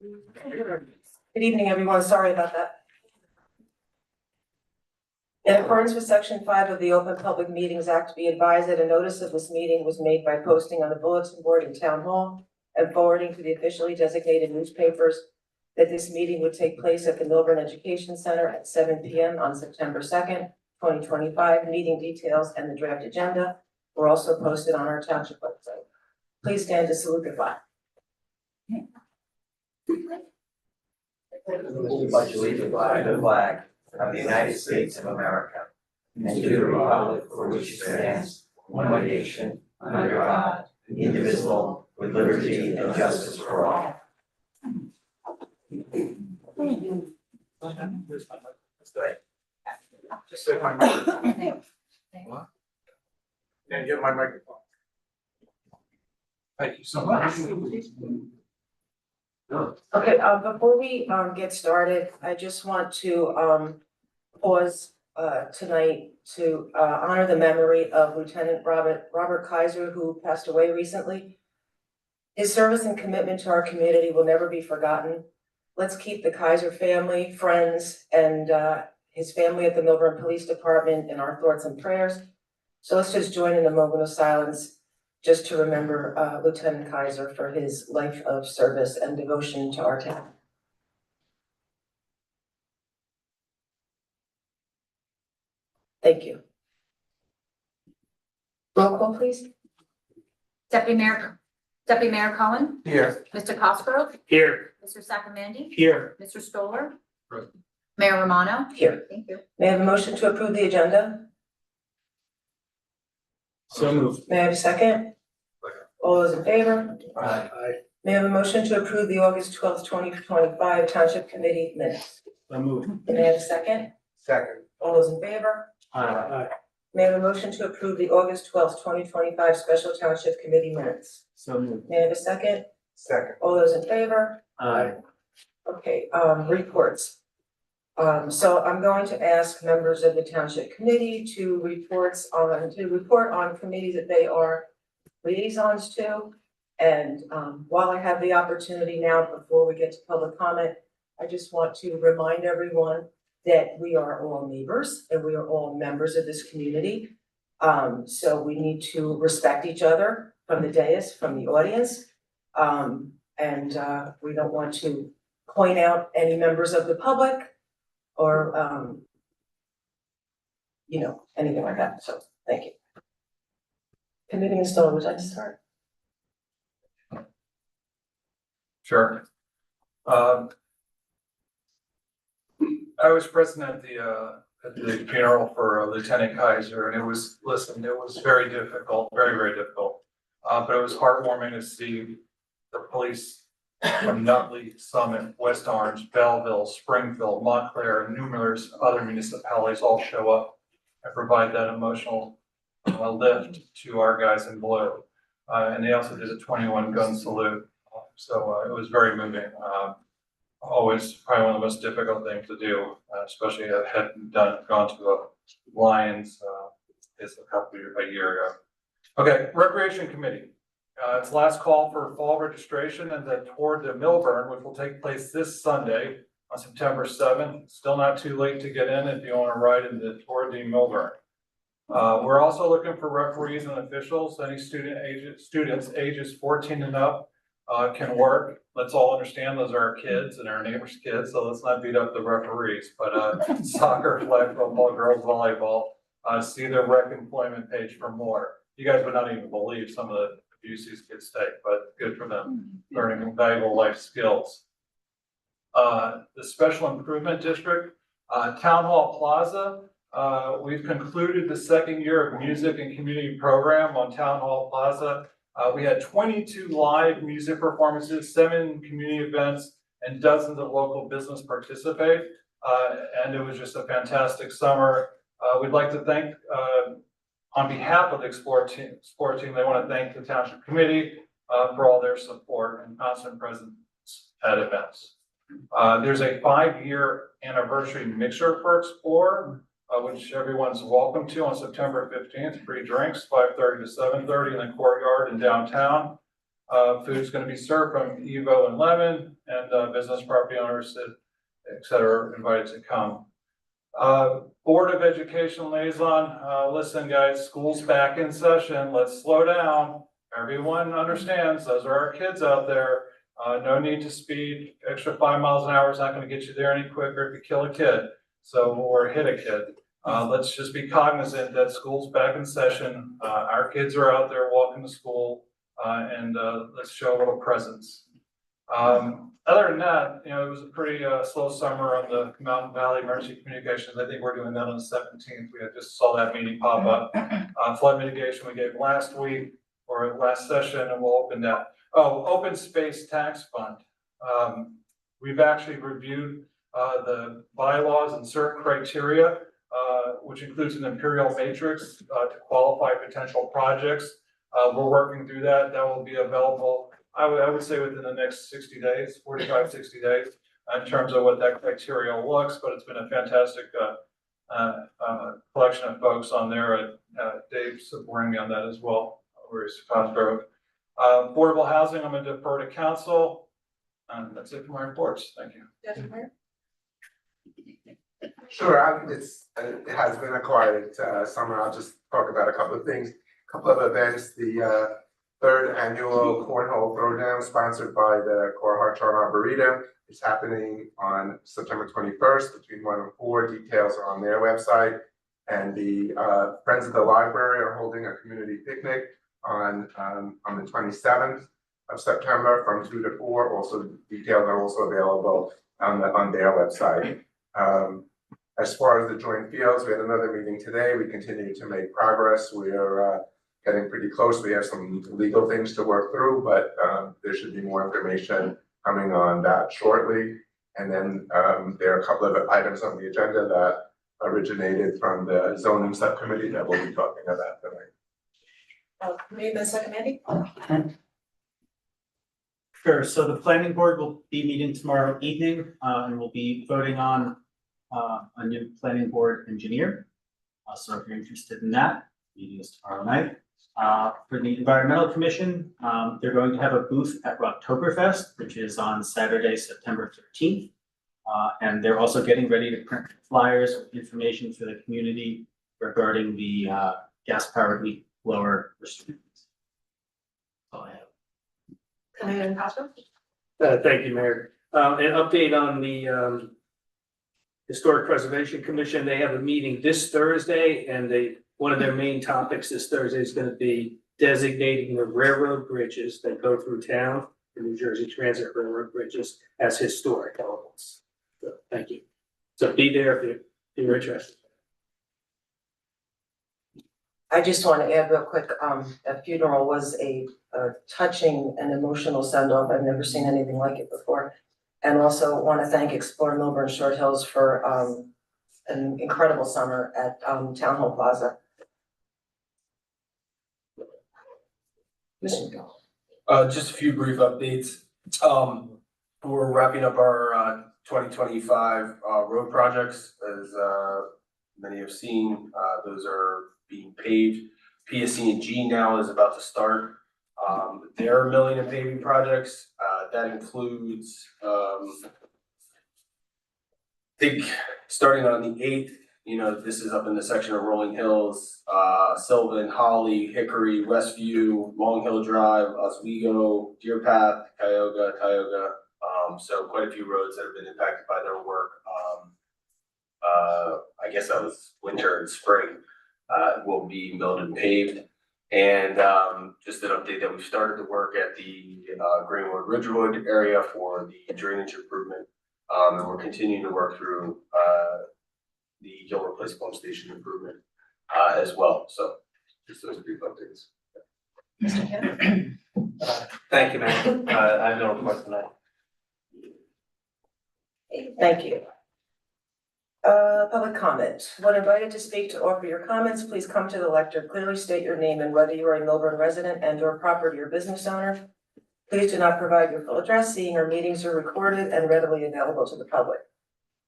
Good evening, everyone. Sorry about that. In accordance with Section 5 of the Open Public Meetings Act, be advised that a notice of this meeting was made by posting on the bulletin board in Town Hall and forwarding to the officially designated newspapers that this meeting would take place at the Milburn Education Center at 7 p.m. on September 2nd, 2025. Meeting details and the draft agenda were also posted on our Township website. Please stand to salute the flag. Pledge allegiance to the flag of the United States of America and to the republic for which it stands, one nation, under God, indivisible, with liberty and justice for all. Just say my microphone. What? And get my microphone. Thank you so much. Okay, before we get started, I just want to pause tonight to honor the memory of Lieutenant Robert Kaiser, who passed away recently. His service and commitment to our community will never be forgotten. Let's keep the Kaiser family, friends, and his family at the Milburn Police Department in our thoughts and prayers. So let's just join in the moment of silence just to remember Lieutenant Kaiser for his life of service and devotion to our town. Thank you. Roll call, please. Deputy Mayor Cohen, Here. Mr. Cosgrove, Here. Mr. Sacramenti, Here. Mr. Stoller, Present. Mayor Romano. Here. Thank you. May I have a motion to approve the agenda? So moved. May I have a second? All those in favor? Aye. May I have a motion to approve the August 12th, 2025 Township Committee minutes? So moved. May I have a second? Second. All those in favor? Aye. May I have a motion to approve the August 12th, 2025 Special Township Committee minutes? So moved. May I have a second? Second. All those in favor? Aye. Okay, reports. So I'm going to ask members of the Township Committee to report on committees that they are liaisons to. And while I have the opportunity now, before we get to public comment, I just want to remind everyone that we are all neighbors and we are all members of this community. So we need to respect each other from the dais, from the audience. And we don't want to point out any members of the public or, anything like that. So thank you. Committee installed, would you like to start? Sure. I was present at the funeral for Lieutenant Kaiser, and it was very difficult, very, very difficult. But it was heartwarming to see the police from Nutley, Summit, West Orange, Belleville, Springfield, Montclair, and numerous other municipalities all show up and provide that emotional lift to our guys in blue. And they also did a 21 gun salute. So it was very moving. Always probably one of the most difficult things to do, especially had gone to a Lions a year ago. Okay, Recreation Committee. It's last call for fall registration and the Tour de Milburn, which will take place this Sunday on September 7th. Still not too late to get in if you want to ride in the Tour de Milburn. We're also looking for referees and officials. Any students ages 14 and up can work. Let's all understand those are our kids and our neighbors' kids, so let's not beat up the referees. But soccer, flag football, girls volleyball, see their rec employment page for more. You guys would not even believe some of the abuse these kids take, but good for them, learning valuable life skills. The Special Improvement District, Town Hall Plaza. We've concluded the second year of music and community program on Town Hall Plaza. We had 22 live music performances, 7 community events, and dozens of local business participate. And it was just a fantastic summer. We'd like to thank, on behalf of the sport team, they want to thank the Township Committee for all their support and constant presence at events. There's a 5-year anniversary mixer for Explore, which everyone's welcome to on September 15th. Free drinks, 5:30 to 7:30 in the courtyard in downtown. Food's going to be served from Evo and Lemon. and business property owners, et cetera, are invited to come. Board of Education liaison, listen guys, school's back in session, let's slow down. Everyone understands, those are our kids out there. No need to speed, extra 5 miles an hour is not gonna get you there any quicker if you kill a kid, or hit a kid. Let's just be cognizant that school's back in session. Our kids are out there walking to school, and let's show a little presence. Other than that, it was a pretty slow summer on the Mountain Valley Emergency Communications. I think we're doing that on the 17th. We just saw that meeting pop up. Flood mitigation we gave last week or last session, and we'll open that. Oh, open space tax fund. We've actually reviewed the bylaws and certain criteria, which includes an imperial matrix to qualify potential projects. We're working through that. That will be available, I would say within the next 60 days, 45, 60 days, in terms of what that criteria looks, but it's been a fantastic collection of folks on there. Dave's supporting me on that as well, where's Cosgrove. Affordable housing, I'm gonna defer to council. That's it for my reports. Thank you. Sure, it has been a quiet summer. I'll just talk about a couple of things, a couple of events. The third annual Cornhole Throwdown sponsored by the Core Hartshorn Arboretum is happening on September 21st between 1 and 4. Details are on their website. And the Friends of the Library are holding a community picnic on the 27th of September from 2 to 4. Also, details are also available on their website. As far as the joint fields, we had another meeting today. We continue to make progress. We are getting pretty close. We have some legal things to work through, but there should be more information coming on that shortly. And then there are a couple of items on the agenda that originated from the zoning subcommittee that we'll be talking about tonight. Made the second, Mandy? Sure, so the planning board will be meeting tomorrow evening, and we'll be voting on a new planning board engineer. So if you're interested in that, meeting is tomorrow night. For the environmental commission, they're going to have a booth at Rocktoberfest, which is on Saturday, September 13th. And they're also getting ready to print flyers with information for the community regarding the gas-powered leak blower restrictions. That's all I have. Commander Cosgrove? Thank you, Mayor. An update on the Historic Preservation Commission. They have a meeting this Thursday, and one of their main topics this Thursday is going to be designating the railroad bridges that go through town, the New Jersey Transit Railroad bridges, as historic elements. So, thank you. So be there if you're interested. I just want to add real quick, that funeral was a touching and emotional send-off. I've never seen anything like it before. And also want to thank Explore Milburn Short Hills for an incredible summer at Town Hall Plaza. Just a few brief updates. We're wrapping up our 2025 road projects. As many have seen, those are being paved. PSC&G now is about to start their milling and paving projects. That includes, I think, starting on the 8th, this is up in the section of Rolling Hills, Sylvan, Holly, Hickory, Westview, Long Hill Drive, Oswego, Deer Path, Tioga. So quite a few roads that have been impacted by their work. I guess that was winter and spring, will be milled and paved. And just an update that we've started the work at the Greenwood Ridgewood area for the drainage improvement. And we're continuing to work through the Gilbert Place Pump Station improvement as well. So just those brief updates. Mr. Kennedy? Thank you, ma'am. I have no report tonight. Thank you. Public comment. When invited to speak to offer your comments, please come to the lectern. Clearly state your name and whether you are a Milburn resident and or property or business owner. Please do not provide your full address. Seeing our meetings are recorded and readily available to the public.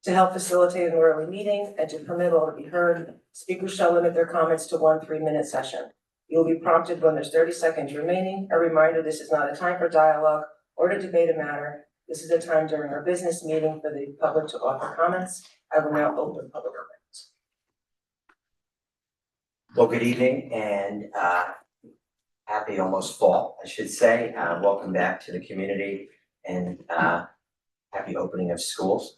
To help facilitate an orderly meeting and to permit all to be heard, speakers shall limit their comments to 1 3-minute session. You will be prompted when there's 30 seconds remaining. A reminder, this is not a time for dialogue or to debate a matter. This is a time during our business meeting for the public to offer comments. I will now open public comments. Well, good evening and happy almost fall, I should say. Welcome back to the community and happy opening of schools.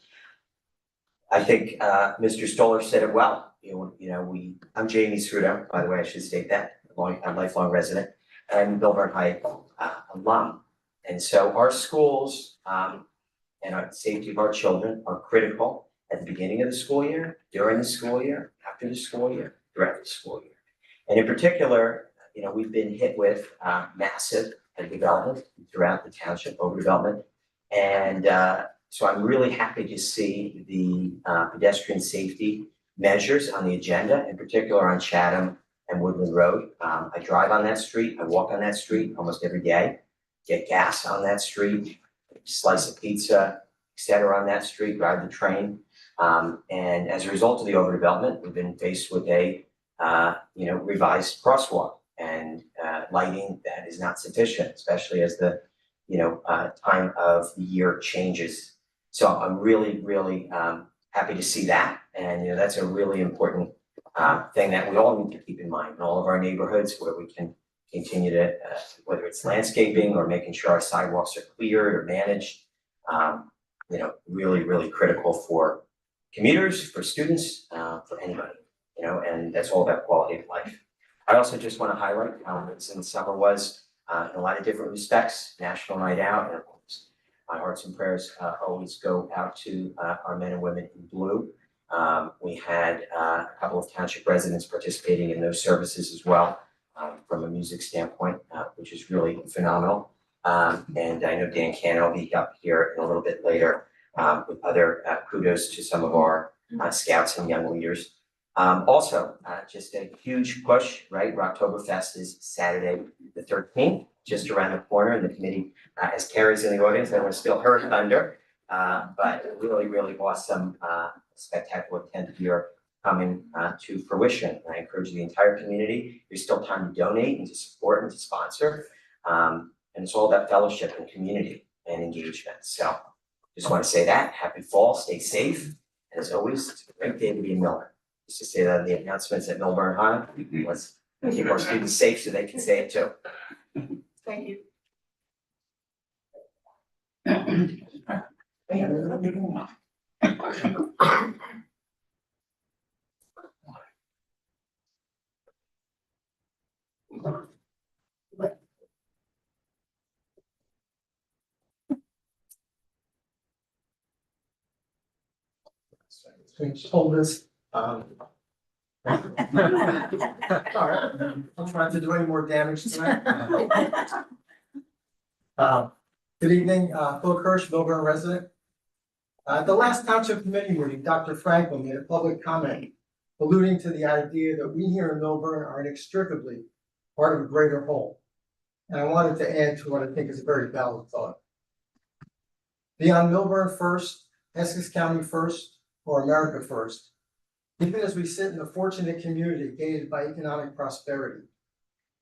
I think Mr. Stoller said it well. I'm Jamie Srudo, by the way, I should state that, I'm a lifelong resident, and Milburn High alum. And so our schools and our safety of our children are critical at the beginning of the school year, during the school year, after the school year, throughout the school year. And in particular, we've been hit with massive development throughout the township, overdevelopment. And so I'm really happy to see the pedestrian safety measures on the agenda, in particular on Chatham and Woodland Road. I drive on that street, I walk on that street almost every day, get gas on that street, slice of pizza, etc. on that street, ride the train. And as a result of the overdevelopment, we've been faced with a revised crosswalk and lighting that is not sufficient, especially as the time of the year changes. So I'm really, really happy to see that. And that's a really important thing that we all need to keep in mind in all of our neighborhoods where we can continue to, whether it's landscaping or making sure our sidewalks are cleared or managed, really, really critical for commuters, for students, for anybody, and that's all about quality of life. I also just want to highlight, since summer was, in a lot of different respects, National Night Out, and of course, my hearts and prayers always go out to our men and women in blue. We had a couple of township residents participating in those services as well, from a music standpoint, which is really phenomenal. And I know Dan Cannon will be up here in a little bit later with other kudos to some of our scouts and young leaders. Also, just a huge push, right? Rocktoberfest is Saturday the 13th, just around the corner, and the committee, as Carrie's in the audience, I want to steal her thunder, but really, really awesome, spectacular 10th year coming to fruition. And I encourage the entire community, there's still time to donate and to support and to sponsor. And it's all about fellowship and community and engagement. So just want to say that, happy fall, stay safe. And as always, it's a great day to be in Milburn. Just to say that in the announcements at Milburn High, let's keep our students safe so they can say it too. Thank you. Just hold this. All right, I'm trying to do any more damage tonight. Good evening, Phil Kirsch, Milburn resident. At the last township committee meeting, Dr. Franklin made a public comment alluding to the idea that we here in Milburn are inextricably part of a greater whole. And I wanted to add to what I think is a very valid thought. Beyond Milburn first, Essex County first, or America first, even as we sit in a fortunate community gated by economic prosperity,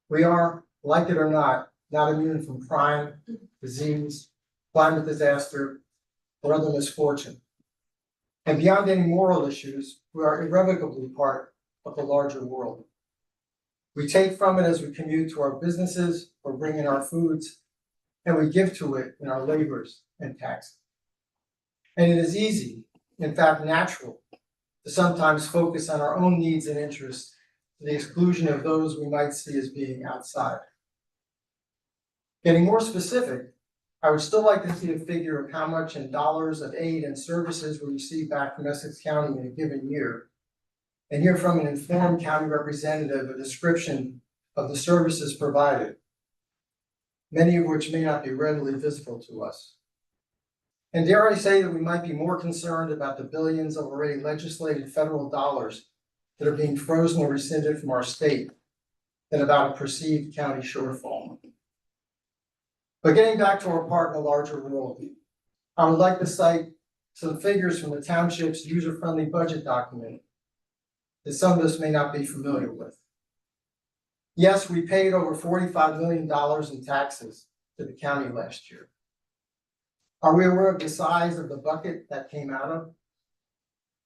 we are, like it or not immune from crime, disease, climate disaster, or other misfortune. And beyond any moral issues, we are irrevocably part of the larger world. We take from it as we commute to our businesses or bring in our foods, and we give to it in our labors and taxes. And it is easy, in fact natural, to sometimes focus on our own needs and interests to the exclusion of those we might see as being outside. Getting more specific, I would still like to see a figure of how much in dollars of aid and services we receive back from Essex County in a given year, and hear from an informed county representative a description of the services provided, many of which may not be readily visible to us. And dare I say that we might be more concerned about the billions of already legislated federal dollars that are being frozen or rescinded from our state than about a perceived county shortfall. But getting back to our part in the larger world, I would like to cite some figures from the township's user-friendly budget document that some of us may not be familiar with. Yes, we paid over $45 million in taxes to the county last year. Are we aware of the size of the bucket that came out of?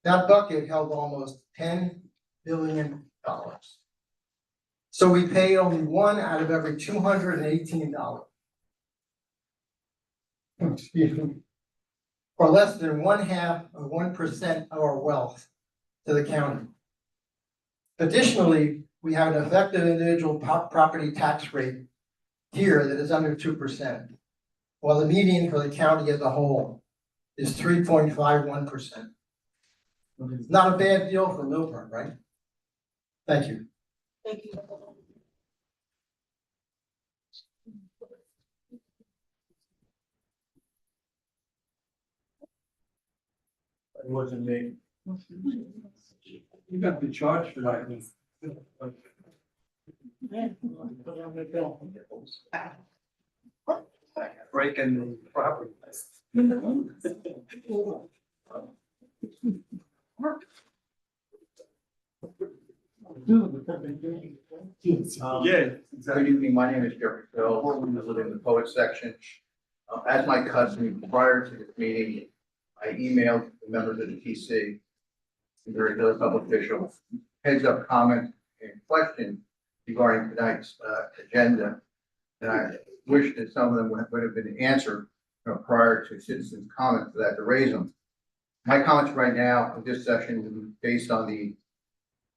That bucket held almost $10 billion. So we pay only one out of every $218. Excuse me. Or less than 1/2 of 1% of our wealth to the county. Additionally, we have an effective individual property tax rate here that is under 2%, while the median for the county as a whole is 3.51%. It's not a bad deal for Milburn, right? Thank you. Thank you. It wasn't me. You got the charge for that. Breaking the property. Yeah. Good evening, my name is Jeffrey Phil, I live in the poet section. As my custom, prior to this meeting, I emailed the members of the TC, and various other public officials, heads up comments and questions regarding tonight's agenda. And I wish that some of them would have been answered prior to citizens' comments for that to raise them. My comments right now in this session will be based on the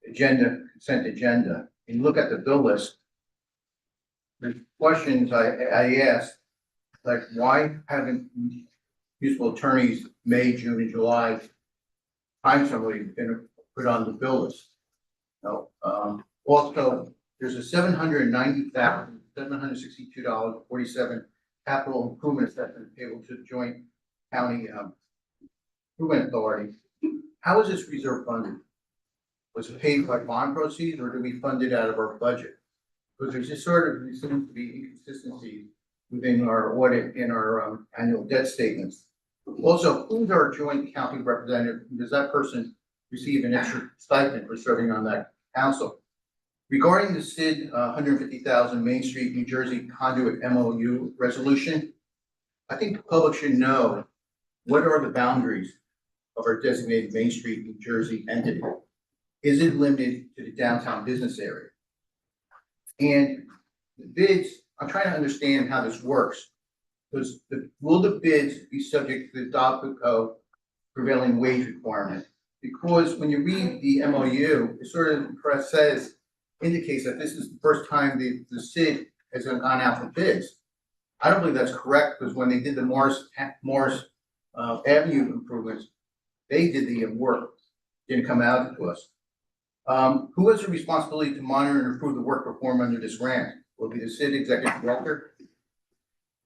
consent agenda. And look at the bill list. The questions I asked, like why haven't municipal attorneys May, June, and July time summary been put on the bill list? No. Also, there's a $790,762.47 capital improvement assessment payable to the joint county improvement authority. How is this reserve funded? Was it paid by bond proceeds, or do we fund it out of our budget? Because there's just there seems to be inconsistencies within our audit and our annual debt statements. Also, who's our joint county representative? Does that person receive an extra stipend for serving on that council? Regarding the SID 150,000 Main Street, New Jersey conduit MOU resolution, I think the public should know what are the boundaries of our designated Main Street, New Jersey entity. Is it limited to the downtown business area? And the bids, I'm trying to understand how this works. Because will the bids be subject to the DOPCO prevailing wage requirement? Because when you read the MOU, it sort of indicates that this is the first time the SID has gone out for bids. I don't believe that's correct, because when they did the Morris Avenue improvements, they did the work, didn't come out to us. Who has the responsibility to monitor and approve the work performed under this grant? Will it be the city executive director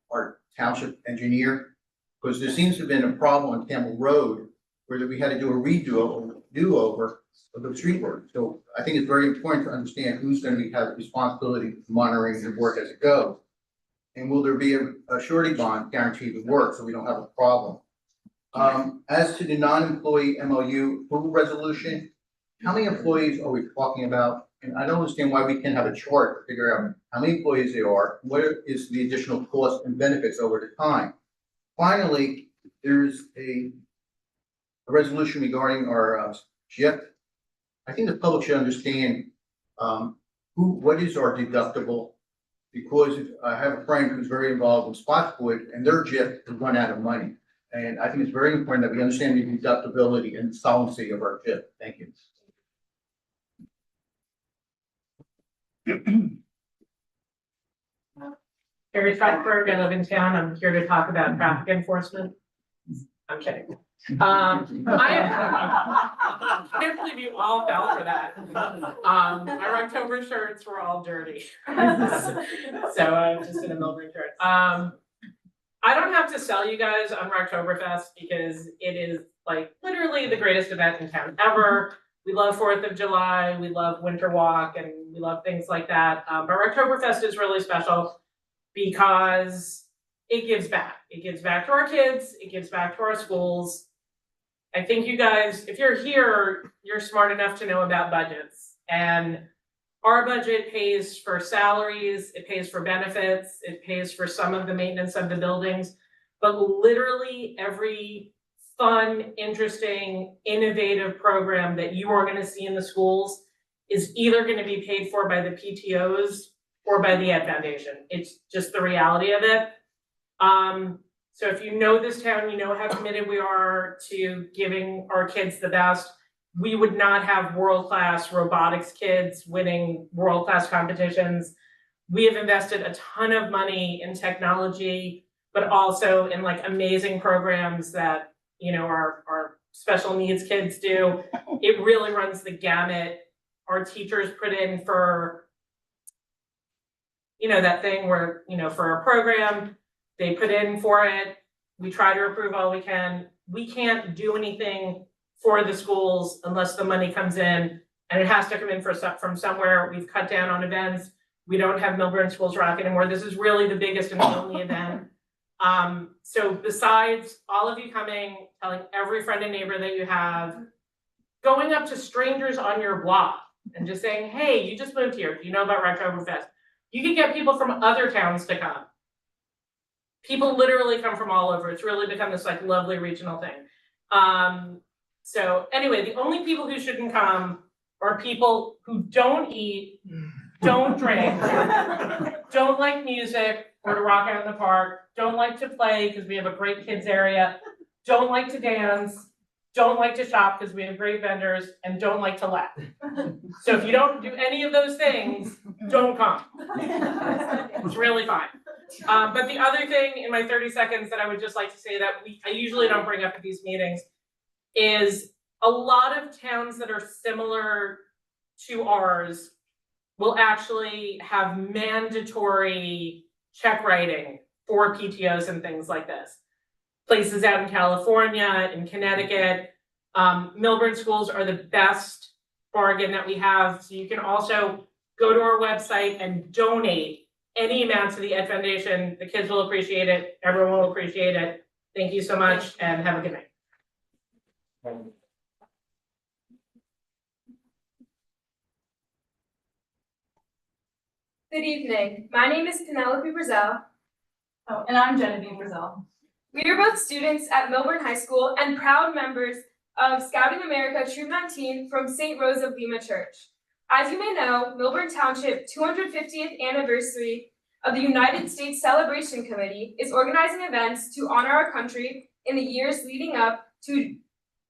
or township engineer? Because there seems to have been a problem on Campbell Road where we had to do a do-over of the street work. So I think it's very important to understand who's going to have responsibility for monitoring the work as it goes. And will there be a surety bond guarantee the work so we don't have a problem? As to the non-employee MOU approval resolution, how many employees are we talking about? And I don't understand why we can't have a chart to figure out how many employees there are, what is the additional cost and benefits over the time. Finally, there's a resolution regarding our JIP. I think the public should understand what is our deductible, because I have a friend who's very involved in Spotswood and their JIP has run out of money. And I think it's very important that we understand the deductibility and solvency of our JIP. Thank you. Carrie Schweikberg, I live in town. I'm here to talk about traffic enforcement. I'm kidding. I can't believe you all fell for that. Our October shirts were all dirty. So I'm just in a Milburn shirt. I don't have to sell you guys on Rocktoberfest because it is like literally the greatest event in town ever. We love 4th of July, we love Winter Walk, and we love things like that. But Rocktoberfest is really special because it gives back. It gives back to our kids, it gives back to our schools. I think you guys, if you're here, you're smart enough to know about budgets. And our budget pays for salaries, it pays for benefits, it pays for some of the maintenance of the buildings. but literally every fun, interesting, innovative program that you are gonna see in the schools is either gonna be paid for by the PTOs or by the Ed Foundation. It's just the reality of it. So if you know this town, you know how committed we are to giving our kids the best. We would not have world-class robotics kids winning world-class competitions. We have invested a ton of money in technology, but also in like amazing programs that, you know, our special needs kids do. It really runs the gamut. Our teachers put in for, you know, that thing where, you know, for a program, they put in for it. We try to approve all we can. We can't do anything for the schools unless the money comes in, and it has to come in from somewhere. We've cut down on events. We don't have Milburn Schools Rock anymore. This is really the biggest and only event. So besides all of you coming, telling every friend and neighbor that you have, going up to strangers on your block and just saying, hey, you just moved here, do you know about Rocktoberfest? You can get people from other towns to come. People literally come from all over. It's really become this like lovely regional thing. So anyway, the only people who shouldn't come are people who don't eat, don't drink, don't like music or to rock out in the park, don't like to play because we have a great kids area, don't like to dance, don't like to shop because we have great vendors, and don't like to laugh. So if you don't do any of those things, don't come. It's really fine. But the other thing in my 30 seconds that I would just like to say that I usually don't bring up at these meetings is a lot of towns that are similar to ours will actually have mandatory check writing for PTOs and things like this. Places out in California, in Connecticut, Milburn schools are the best bargain that we have. So you can also go to our website and donate any amount to the Ed Foundation. The kids will appreciate it. Everyone will appreciate it. Thank you so much and have a good night. Good evening. My name is Penelope Brazell. Oh, and I'm Genevieve Brazell. We are both students at Milburn High School and proud members of Scouting America Troop 19 from St. Rose of Lima Church. As you may know, Milburn Township 250th anniversary of the United States Celebration Committee is organizing events to honor our country in the years leading up to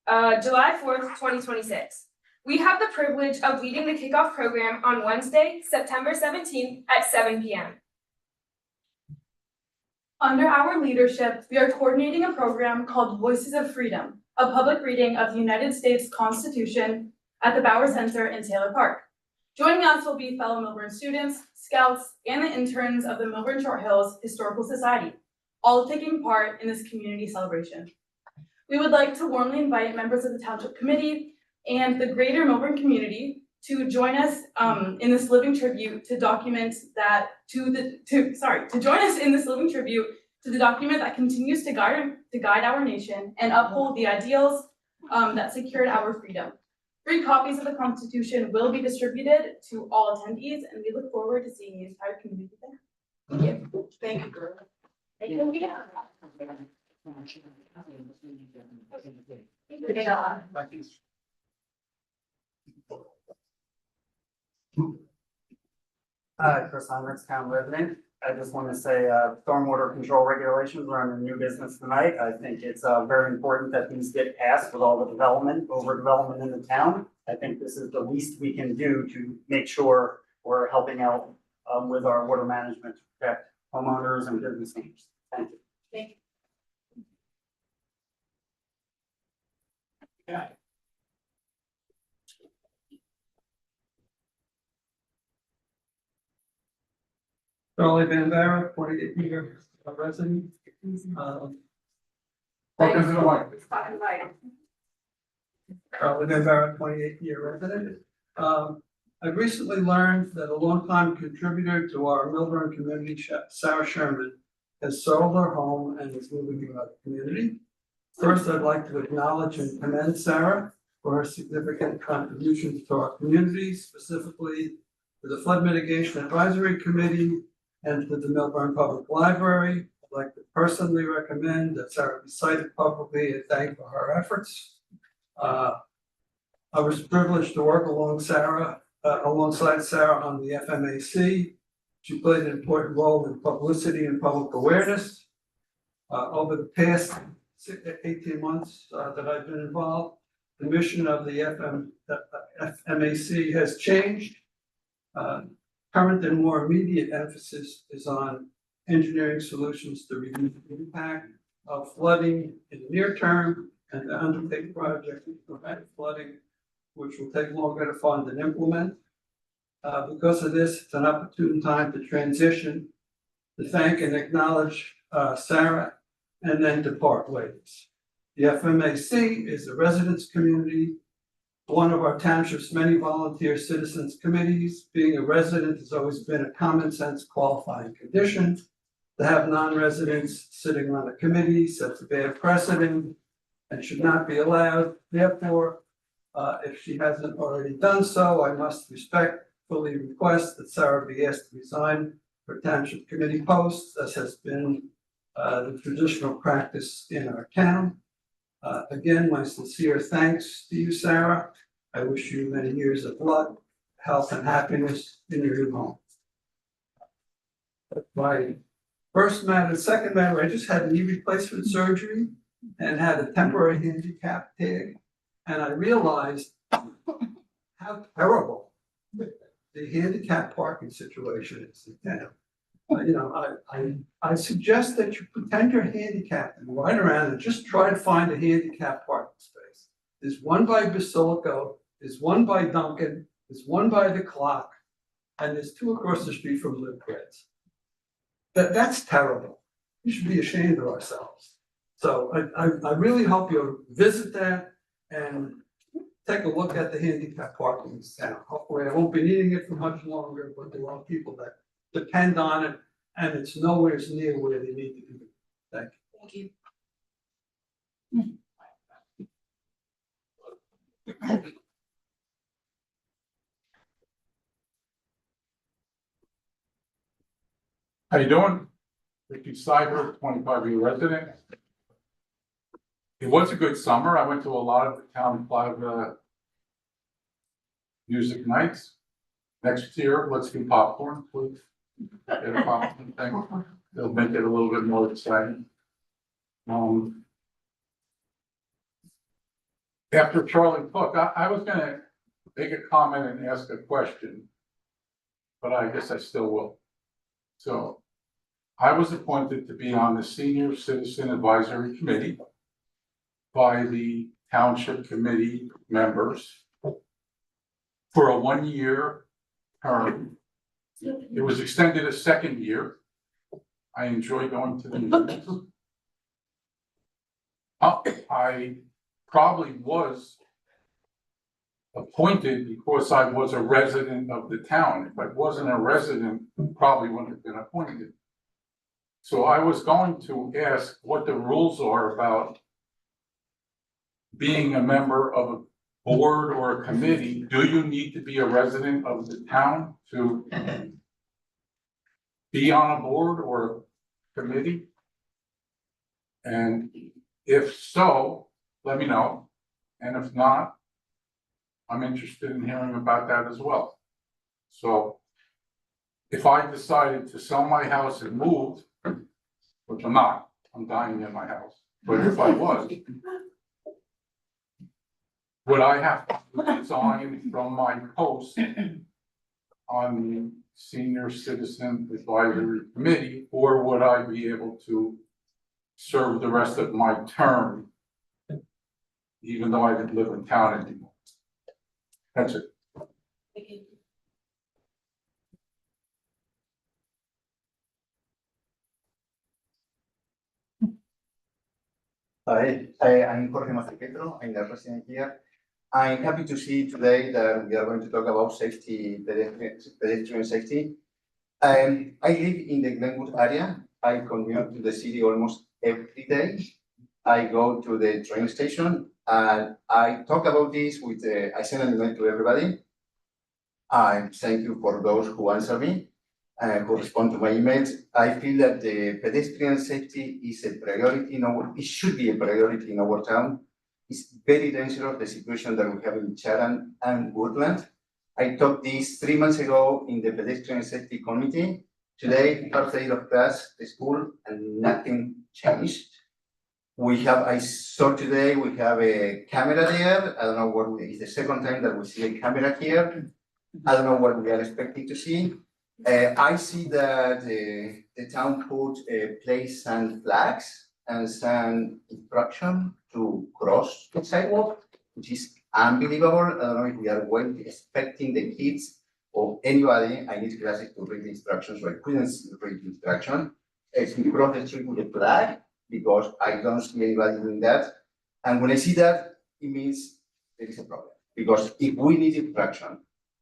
July 4th, 2026. We have the privilege of leading the kickoff program on Wednesday, September 17th at 7 p.m. Under our leadership, we are coordinating a program called Voices of Freedom, a public reading of the United States Constitution at the Bauer Center in Taylor Park. Joining us will be fellow Milburn students, scouts, and the interns of the Milburn Short Hills Historical Society, all taking part in this community celebration. We would like to warmly invite members of the Township Committee and the greater Milburn community to join us in this living tribute to document that to join us in this living tribute to the document that continues to guide our nation and uphold the ideals that secured our freedom. 3 copies of the Constitution will be distributed to all attendees, and we look forward to seeing the entire community there. Thank you. Thank you, girl. Thank you. Hi, Chris Heinrichs, town resident. I just want to say, stormwater control regulations are under new business tonight. I think it's very important that these get passed with all the overdevelopment in the town. I think this is the least we can do to make sure we're helping out with our water management to protect homeowners and business owners. Thank you. Thank you. Charlie Van Vera, 48-year resident. Welcome to the light. Charlie Van Vera, 28-year resident. I've recently learned that a longtime contributor to our Milburn community, Sarah Sherman, has sold her home and is moving to another community. First, I'd like to acknowledge and commend Sarah for her significant contributions to our community, specifically to the Flood Mitigation Advisory Committee and to the Milburn Public Library. I'd like to personally recommend that Sarah be cited publicly and thanked for her efforts. I was privileged to work alongside Sarah on the FMAC. She played an important role in publicity and public awareness. Over the past 18 months that I've been involved, the mission of the FMAC has changed. Current and more immediate emphasis is on engineering solutions to reduce the impact of flooding in the near term and to undertake projects to prevent flooding, which will take longer to fund and implement. Because of this, it's an opportune time to transition, to thank and acknowledge Sarah, and then to part ways. The FMAC is a residents community, one of our township's many volunteer citizens committees. Being a resident has always been a common sense qualifying condition. To have non-residents sitting on a committee sets a bad precedent and should not be allowed. Therefore, if she hasn't already done so, I must respectfully request that Sarah be asked to resign her township committee post, as has been the traditional practice in our town. Again, my sincere thanks to you, Sarah. I wish you many years of luck, health, and happiness in your new home. My first matter. Second matter, I just had knee replacement surgery and had a temporary handicap tag. And I realized how terrible the handicap parking situation is in town. I suggest that you pretend you're handicapped and ride around and just try to find a handicapped parking space. There's one by Basilico, there's one by Duncan, there's one by the Clock, and there's two across the street from Live Breads. That's terrible. We should be ashamed of ourselves. So I really hope you'll visit that and take a look at the handicap parking in town. Hopefully I won't be needing it for much longer, but there are people that depend on it, and it's nowhere near where they need to be. Thank you. Thank you. How you doing? Ricky Cyber, 25-year resident. It was a good summer. I went to a lot of the town plaza music nights. Next year, let's do popcorn, please. Get a popcorn thing. They'll make it a little bit more exciting. After Charlie Cook, I was gonna make a comment and ask a question, but I guess I still will. So I was appointed to be on the Senior Citizen Advisory Committee by the Township Committee members for a 1-year term. It was extended a second year. I enjoy going to the meetings. I probably was appointed because I was a resident of the town. If I wasn't a resident, probably wouldn't have been appointed. So I was going to ask what the rules are about being a member of a board or a committee. Do you need to be a resident of the town to be on a board or a committee? And if so, let me know. And if not, I'm interested in hearing about that as well. So if I decided to sell my house and move, which I'm not, I'm dying in my house, but if I was, would I have to resign from my post on the Senior Citizen Advisory Committee, or would I be able to serve the rest of my term, even though I didn't live in town anymore? That's it. Hi, I'm Jorge Mastripetro. I'm the resident here. I'm happy to see today that we are going to talk about safety, pedestrian safety. I live in the Glenwood area. I commute to the city almost every day. I go to the train station and I talk about this with, I send an email to everybody. I thank you for those who answer me. who respond to my emails. I feel that the pedestrian safety is a priority in it should be a priority in our town. It's very dangerous, the situation that we have in Chatham and Woodland. I talked this 3 months ago in the pedestrian safety committee. Today, first day of class, the school, and nothing changed. I saw today, we have a camera there. I don't know it's the second time that we see a camera here. I don't know what we are expecting to see. I see that the town put place some flags and some instruction to cross the sidewalk, which is unbelievable. I don't know if we are expecting the kids or anybody. I need glasses to read the instructions, so I couldn't read the instruction. If you cross the street with a flag, because I don't see anybody doing that. And when I see that, it means there is a problem. Because if we need instruction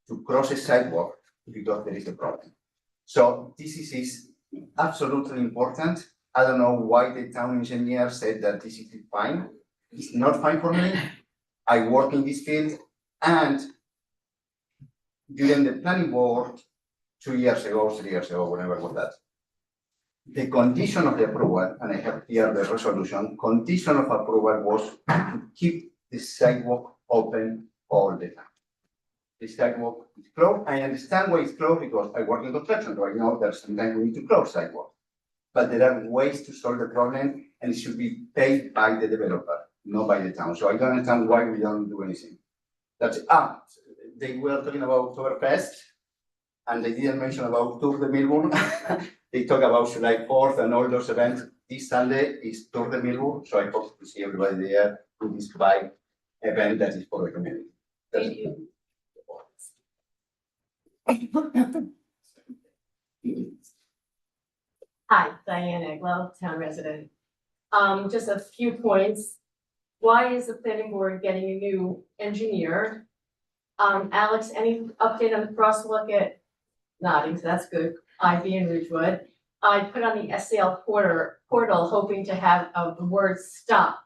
to cross a sidewalk, because there is a problem. So this is absolutely important. I don't know why the town engineer said that this is fine. It's not fine for me. I work in this field, and during the planning board 2 years ago, 3 years ago, whenever was that, the condition of the approval, and I have here the resolution, condition of approval was to keep the sidewalk open all the time. The sidewalk is closed. I understand why it's closed because I work in construction, so I know that sometimes we need to close sidewalk. But there are ways to solve the problem, and it should be paid by the developer, not by the town. So I don't understand why we don't do anything. They were talking about Oktoberfest, and they didn't mention about Tour de Melbourne. They talk about July 4th and all those events. This Sunday is Tour de Melbourne, so I hope to see everybody there to this bike event that is for the community. Thank you. Hi, Diane Eglow, town resident. Just a few points. Why is the planning board getting a new engineer? Alex, any update on the crosswalk at nodding, so that's good, Ivy and Ridgewood. I put on the SAL portal hoping to have the word stop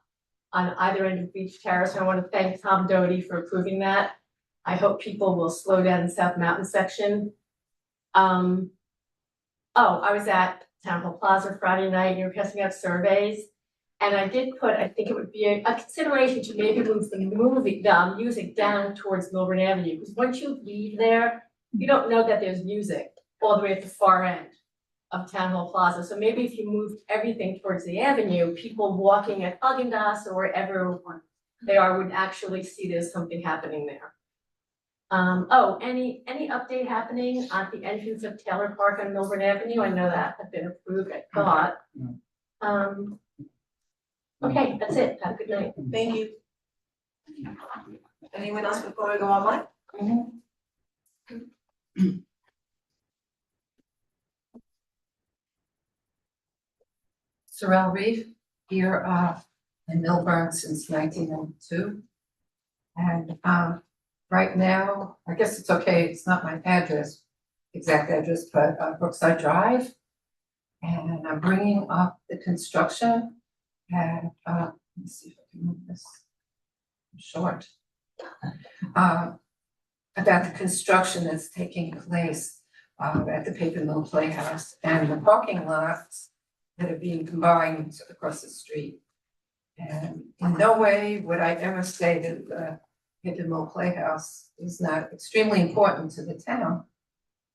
on either end of Beach Terrace. I want to thank Tom Doty for approving that. I hope people will slow down the South Mountain section. I was at Town Hall Plaza Friday night, you were passing out surveys. And I did put, I think it would be a consideration to maybe move the music down towards Milburn Avenue, because once you leave there, you don't know that there's music all the way at the far end of Town Hall Plaza. So maybe if you moved everything towards the avenue, people walking at Haagen-Dazs or wherever they are would actually see there's something happening there. Any update happening at the entrance of Taylor Park on Milburn Avenue? I know that had been approved, I thought. Okay, that's it. Have a good night. Thank you. Anyone else before we go online? Sorrel Reef, here in Milburn since 1992. And right now, I guess it's okay, it's not my exact address, but Brookside Drive. And I'm bringing up the construction and let me see if I can move this. I'm short. About the construction that's taking place at the Paper Mill Playhouse and the parking lots that are being combined across the street. And in no way would I ever say that the Paper Mill Playhouse is not extremely important to the town.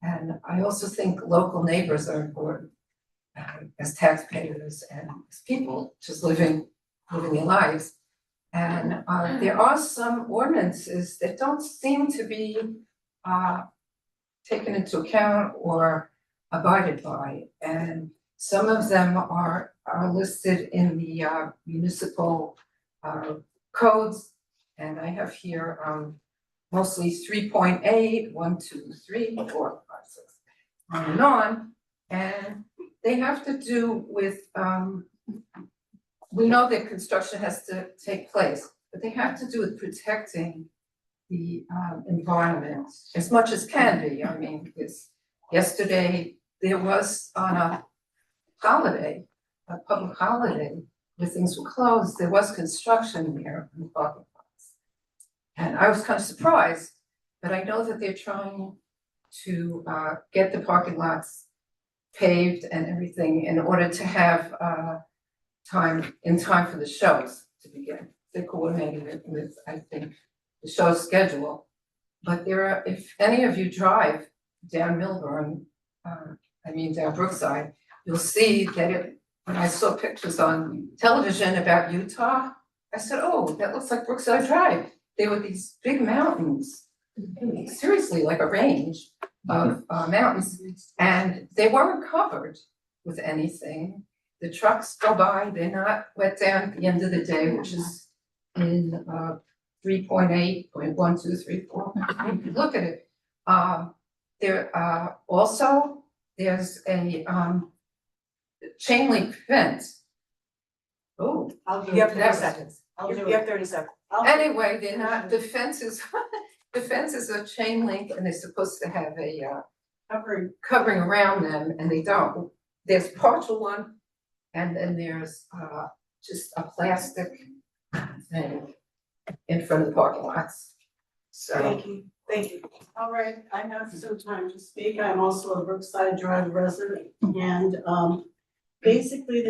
And I also think local neighbors are important as taxpayers and as people just living their lives. And there are some ordinances that don't seem to be taken into account or abided by. And some of them are listed in the municipal codes. And I have here mostly 3.8, 1, 2, 3, 4, 5, 6, on and on. And they have to do with, we know that construction has to take place, but they have to do with protecting the environment as much as can be. I mean, because yesterday there was on a holiday, a public holiday, where things were closed, there was construction there in the parking lots. And I was kind of surprised, but I know that they're trying to get the parking lots paved and everything in order to have time for the shows to begin. They coordinated it with, I think, the show schedule. But there are, if any of you drive down Milburn, down Brookside, you'll see that when I saw pictures on television about Utah, I said, oh, that looks like Brookside Drive. There were these big mountains, seriously like a range of mountains, and they weren't covered with anything. The trucks go by, they're not wet down at the end of the day, which is in 3.8.1234. Look at it. There's a chain link fence. Oh, You have 30 seconds. You have 30 seconds. anyway, they're not, the fences, the fences are chain link and they're supposed to have a covering around them, and they don't. There's partial one, and then there's just a plastic thing in front of the parking lots. So. Thank you. All right, I have some time to speak. I'm also a Brookside Drive resident, and basically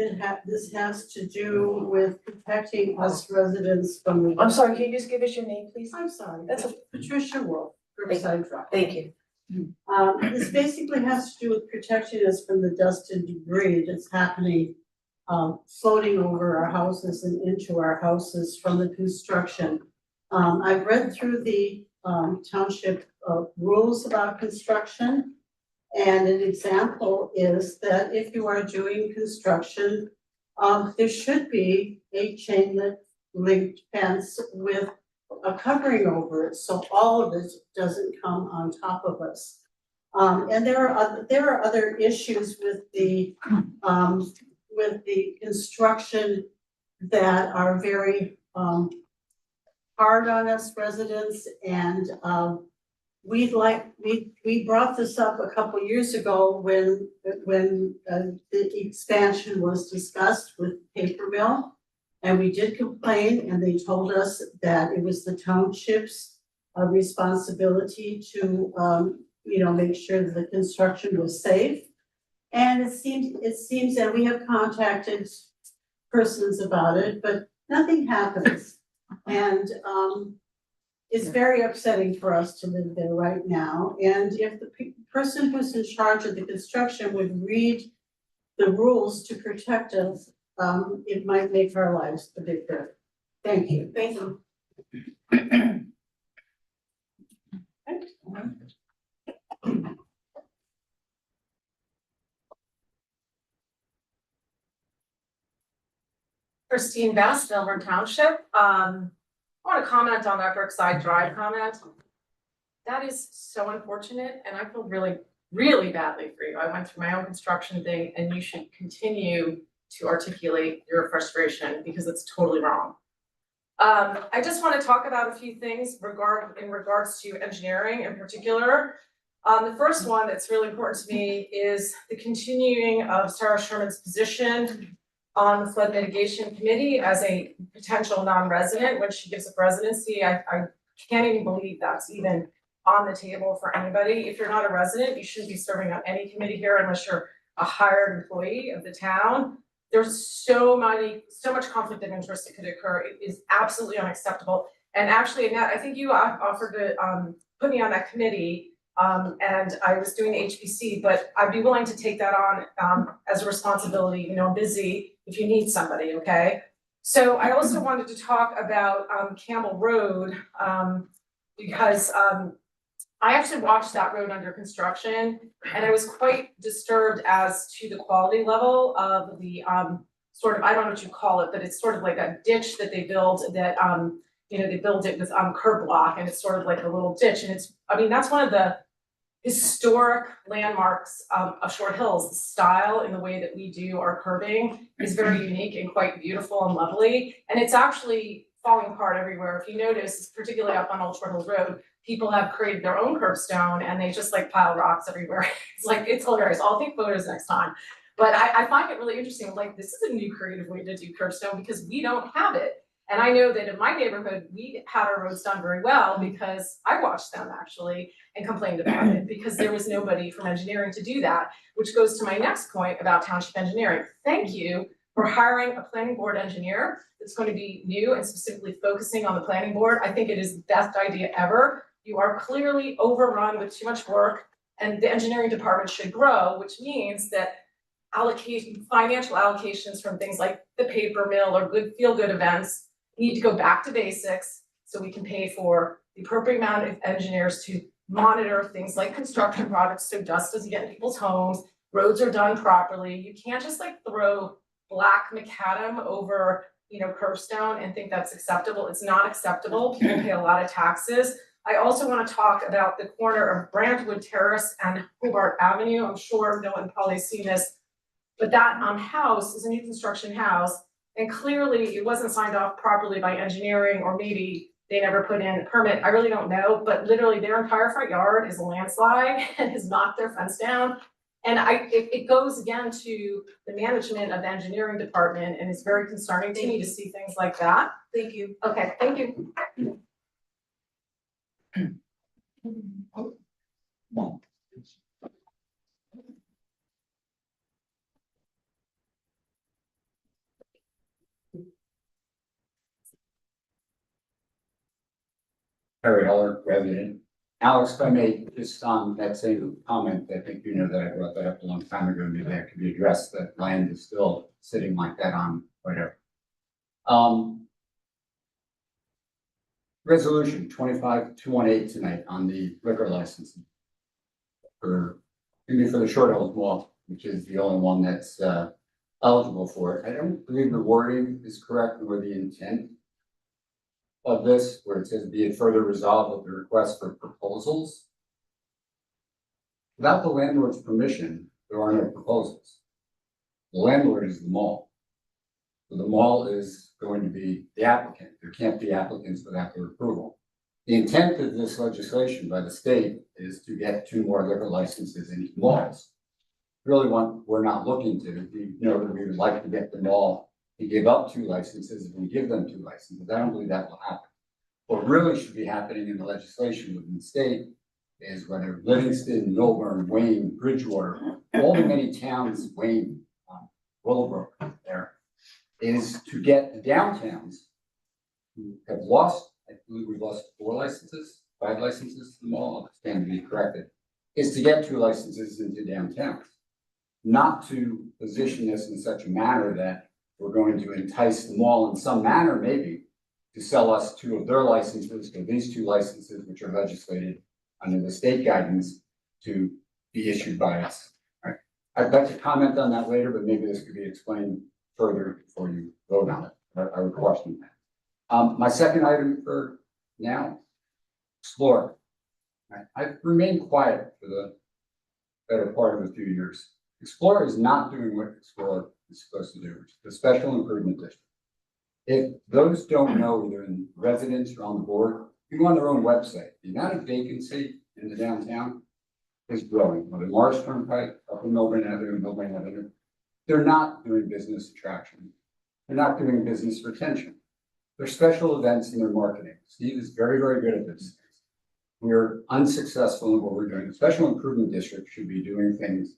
this has to do with protecting us residents from the. I'm sorry, can you just give us your name, please? I'm sorry, That's that's Patricia Wolf, Brookside Drive. Thank you. This basically has to do with protecting us from the dust and debris that's happening, floating over our houses and into our houses from the construction. I've read through the township rules about construction. And an example is that if you are doing construction, there should be a chain link fence with a covering over it, so all of it doesn't come on top of us. And there are other issues with the construction that are very hard on us residents, and we brought this up a couple years ago when the expansion was discussed with paper mill. And we did complain, and they told us that it was the township's responsibility to make sure that the construction was safe. And it seems that we have contacted persons about it, but nothing happens. And it's very upsetting for us to live there right now. And if the person who's in charge of the construction would read the rules to protect us, it might make our lives a bit better. Thank you. Thank you. Christine Best, Milburn Township. I want to comment on that Brookside Drive comment. That is so unfortunate, and I feel really, really badly for you. I went through my own construction thing, and you should continue to articulate your frustration because it's totally wrong. I just want to talk about a few things in regards to engineering in particular. The first one that's really important to me is the continuing of Sarah Sherman's position on the flood mitigation committee as a potential non-resident when she gives up residency. I can't even believe that's even on the table for anybody. If you're not a resident, you shouldn't be serving on any committee here unless you're a hired employee of the town. There's so much conflict of interest that could occur. It is absolutely unacceptable. And actually, Annette, I think you offered to put me on that committee, and I was doing the HPC, but I'd be willing to take that on as a responsibility. I'm busy if you need somebody, okay? So I also wanted to talk about Campbell Road because I actually watched that road under construction, and I was quite disturbed as to the quality level of the sort of, I don't know what you call it, but it's sort of like a ditch that they build that, they build it with curb block, and it's sort of like a little ditch. And that's one of the historic landmarks of Short Hills. The style and the way that we do our curbing is very unique and quite beautiful and lovely. And it's actually falling apart everywhere. If you notice, particularly up on Old Short Hills Road, people have created their own curbstone and they just pile rocks everywhere. It's hilarious. I'll take photos next time. But I find it really interesting. This is a new creative way to do curbstone because we don't have it. And I know that in my neighborhood, we had our roads done very well because I watched them actually and complained about it because there was nobody from engineering to do that, which goes to my next point about township engineering. Thank you for hiring a planning board engineer that's going to be new and specifically focusing on the planning board. I think it is the best idea ever. You are clearly overrun with too much work and the engineering department should grow, which means that financial allocations from things like the paper mill or good feel-good events need to go back to basics so we can pay for the appropriate amount of engineers to monitor things like construction projects so dust doesn't get in people's homes, roads are done properly. You can't just like throw black macadam over, curbstone and think that's acceptable. It's not acceptable. People pay a lot of taxes. I also want to talk about the corner of Brantwood Terrace and Hobart Avenue. I'm sure no one probably seen this, but that house is a new construction house. And clearly it wasn't signed off properly by engineering, or maybe they never put in a permit. I really don't know, but literally their entire front yard is a landslide and has knocked their fence down. And it goes again to the management of the engineering department, and it's very concerning to me to see things like that. Thank you. Okay, thank you. Harry Heller, resident. Alex, if I may, just on that same comment, I think you know that I brought that up a long time ago, maybe that could be addressed, that land is still sitting like that on whatever. Resolution 25218 tonight on the liquor license for the Short Hills Mall, which is the only one that's eligible for it. I don't believe the wording is correct or the intent of this, where it says be it further resolved that the request for proposals. Without the landlord's permission, there are no proposals. The landlord is the mall. So the mall is going to be the applicant. There can't be applicants without their approval. The intent of this legislation by the state is to get 2 more liquor licenses in malls. Really we're not looking to, we would like to get the mall to give up 2 licenses if we give them 2 licenses. I don't believe that will happen. What really should be happening in the legislation within the state is whether Livingston, Milburn, Wayne, Bridgewater, all the many towns, Wayne, Willowbrook there, is to get the downtowns who have lost, I believe we've lost 4 licenses, 5 licenses to the mall, I'll stand to be corrected, is to get 2 licenses into downtowns. Not to position this in such a manner that we're going to entice the mall in some manner, maybe, to sell us 2 of their licenses, or these 2 licenses, which are legislated under the state guidance, to be issued by us. All right. I'd like to comment on that later, but maybe this could be explained further before you vote on it. I would question that. My second item for now, Explore. Right. I've remained quiet for the better part of a few years. Explore is not doing what Explore is supposed to do, which is the special improvement district. If those don't know, either in residents or on the board, you go on their own website, the amount of vacancy in the downtown is growing. On the Mars Turnpike, up in Milburn Avenue, they're not doing business attraction. They're not doing business retention. They're special events in their marketing. Steve is very, very good at this. We're unsuccessful in what we're doing. The special improvement district should be doing things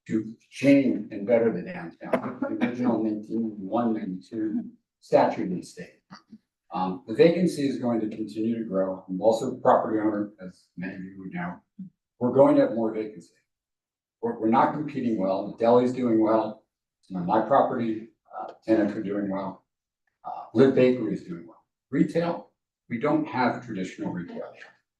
to change and better the downtown. The original 1991, 92 statute in the state. The vacancy is going to continue to grow. I'm also a property owner, as many of you would know. We're going to have more vacancy. We're not competing well. The deli's doing well. It's on my property. Tenants are doing well. Live Bakery is doing well. Retail, we don't have traditional retail.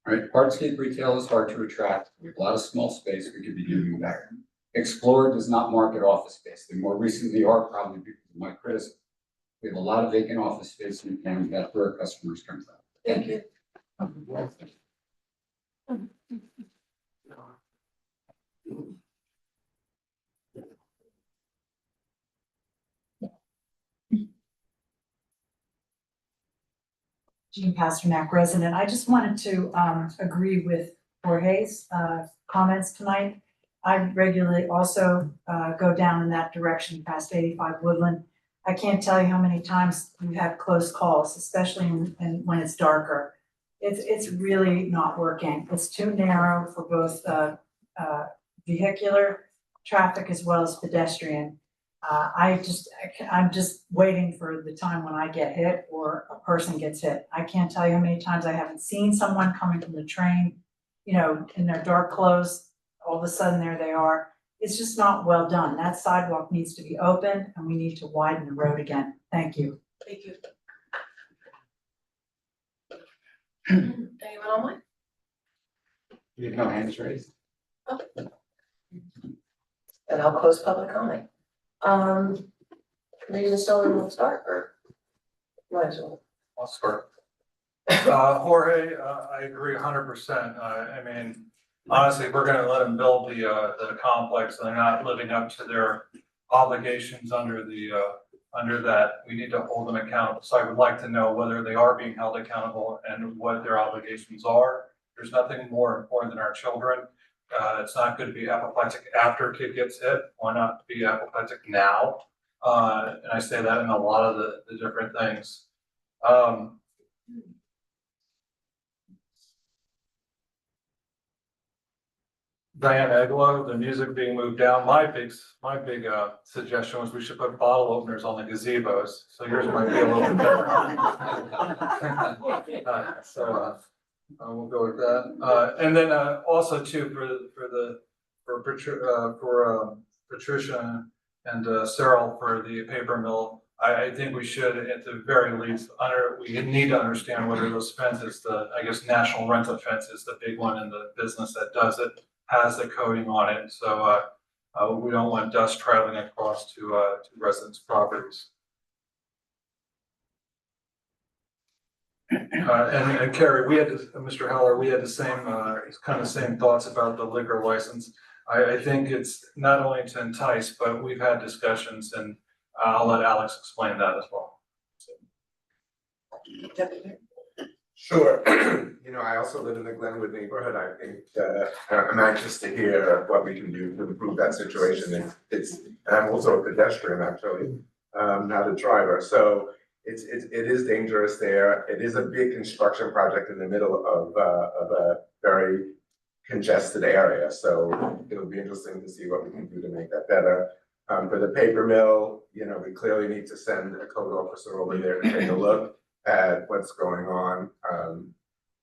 Right? Hardscape retail is hard to attract. We have a lot of small space. We could be doing better. Explore does not market office space. They more recently are, probably because of my criticism. We have a lot of vacant office space in town. That's where our customers come from. Thank you. Jean Pasternak, resident. I just wanted to agree with Jorge's comments tonight. I regularly also go down in that direction past 85 Woodland. I can't tell you how many times we've had close calls, especially when it's darker. It's really not working. It's too narrow for both, vehicular traffic as well as pedestrian. I'm just waiting for the time when I get hit or a person gets hit. I can't tell you how many times I haven't seen someone coming from the train, you know, in their dark clothes, all of a sudden there they are. It's just not well done. That sidewalk needs to be open and we need to widen the road again. Thank you. Thank you. Anyone online? You have no hands raised? Then I'll close public comment. Committee installer will start or? Might as well. I'll start. Jorge, I agree 100%. I mean, honestly, if we're gonna let them build the complex and they're not living up to their obligations under that, we need to hold them accountable. So I would like to know whether they are being held accountable and what their obligations are. There's nothing more important than our children. It's not good to be apoplectic after a kid gets hit. Why not be apoplectic now? And I say that in a lot of the different things. Diane Eglo, the music being moved down. My big suggestion was we should put bottle openers on the gazebos. So yours might be a little bit better. We'll go with that. And then also too for Patricia and Cyril for the paper mill. I think we should, at the very least, we need to understand whether those fences, I guess National Rental Fence is the big one in the business that does it, has the coating on it. So we don't want dust traveling across to residents' properties. And Carrie, Mr. Heller, we had the same thoughts about the liquor license. I think it's not only to entice, but we've had discussions, and I'll let Alex explain that as well. Sure. You know, I also live in the Glenwood neighborhood. I think, I'm anxious to hear what we can do to improve that situation. And I'm also a pedestrian, actually, not a driver. So it is dangerous there. It is a big construction project in the middle of a very congested area. So it'll be interesting to see what we can do to make that better. For the paper mill, you know, we clearly need to send a code officer over there to take a look at what's going on.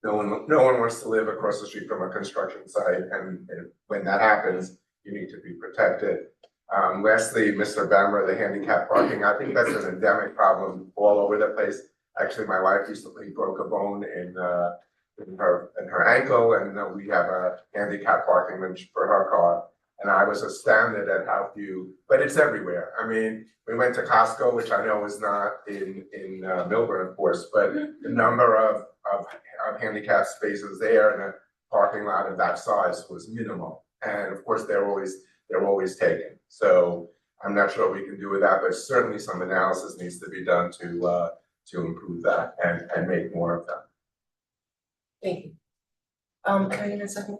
No one wants to live across the street from a construction site, and when that happens, you need to be protected. Lastly, Mr. Bamber, the handicap parking, I think that's an endemic problem all over the place. Actually, my wife recently broke a bone in her ankle, and we have a handicap parking for her car. And I was astounded at how few, but it's everywhere. I mean, we went to Costco, which I know is not in Milburn, of course, but the number of handicap spaces there in a parking lot of that size was minimal. And of course, they're always taken. So I'm not sure what we can do with that, but certainly some analysis needs to be done to improve that and make more of that. Thank you. Can I get a second?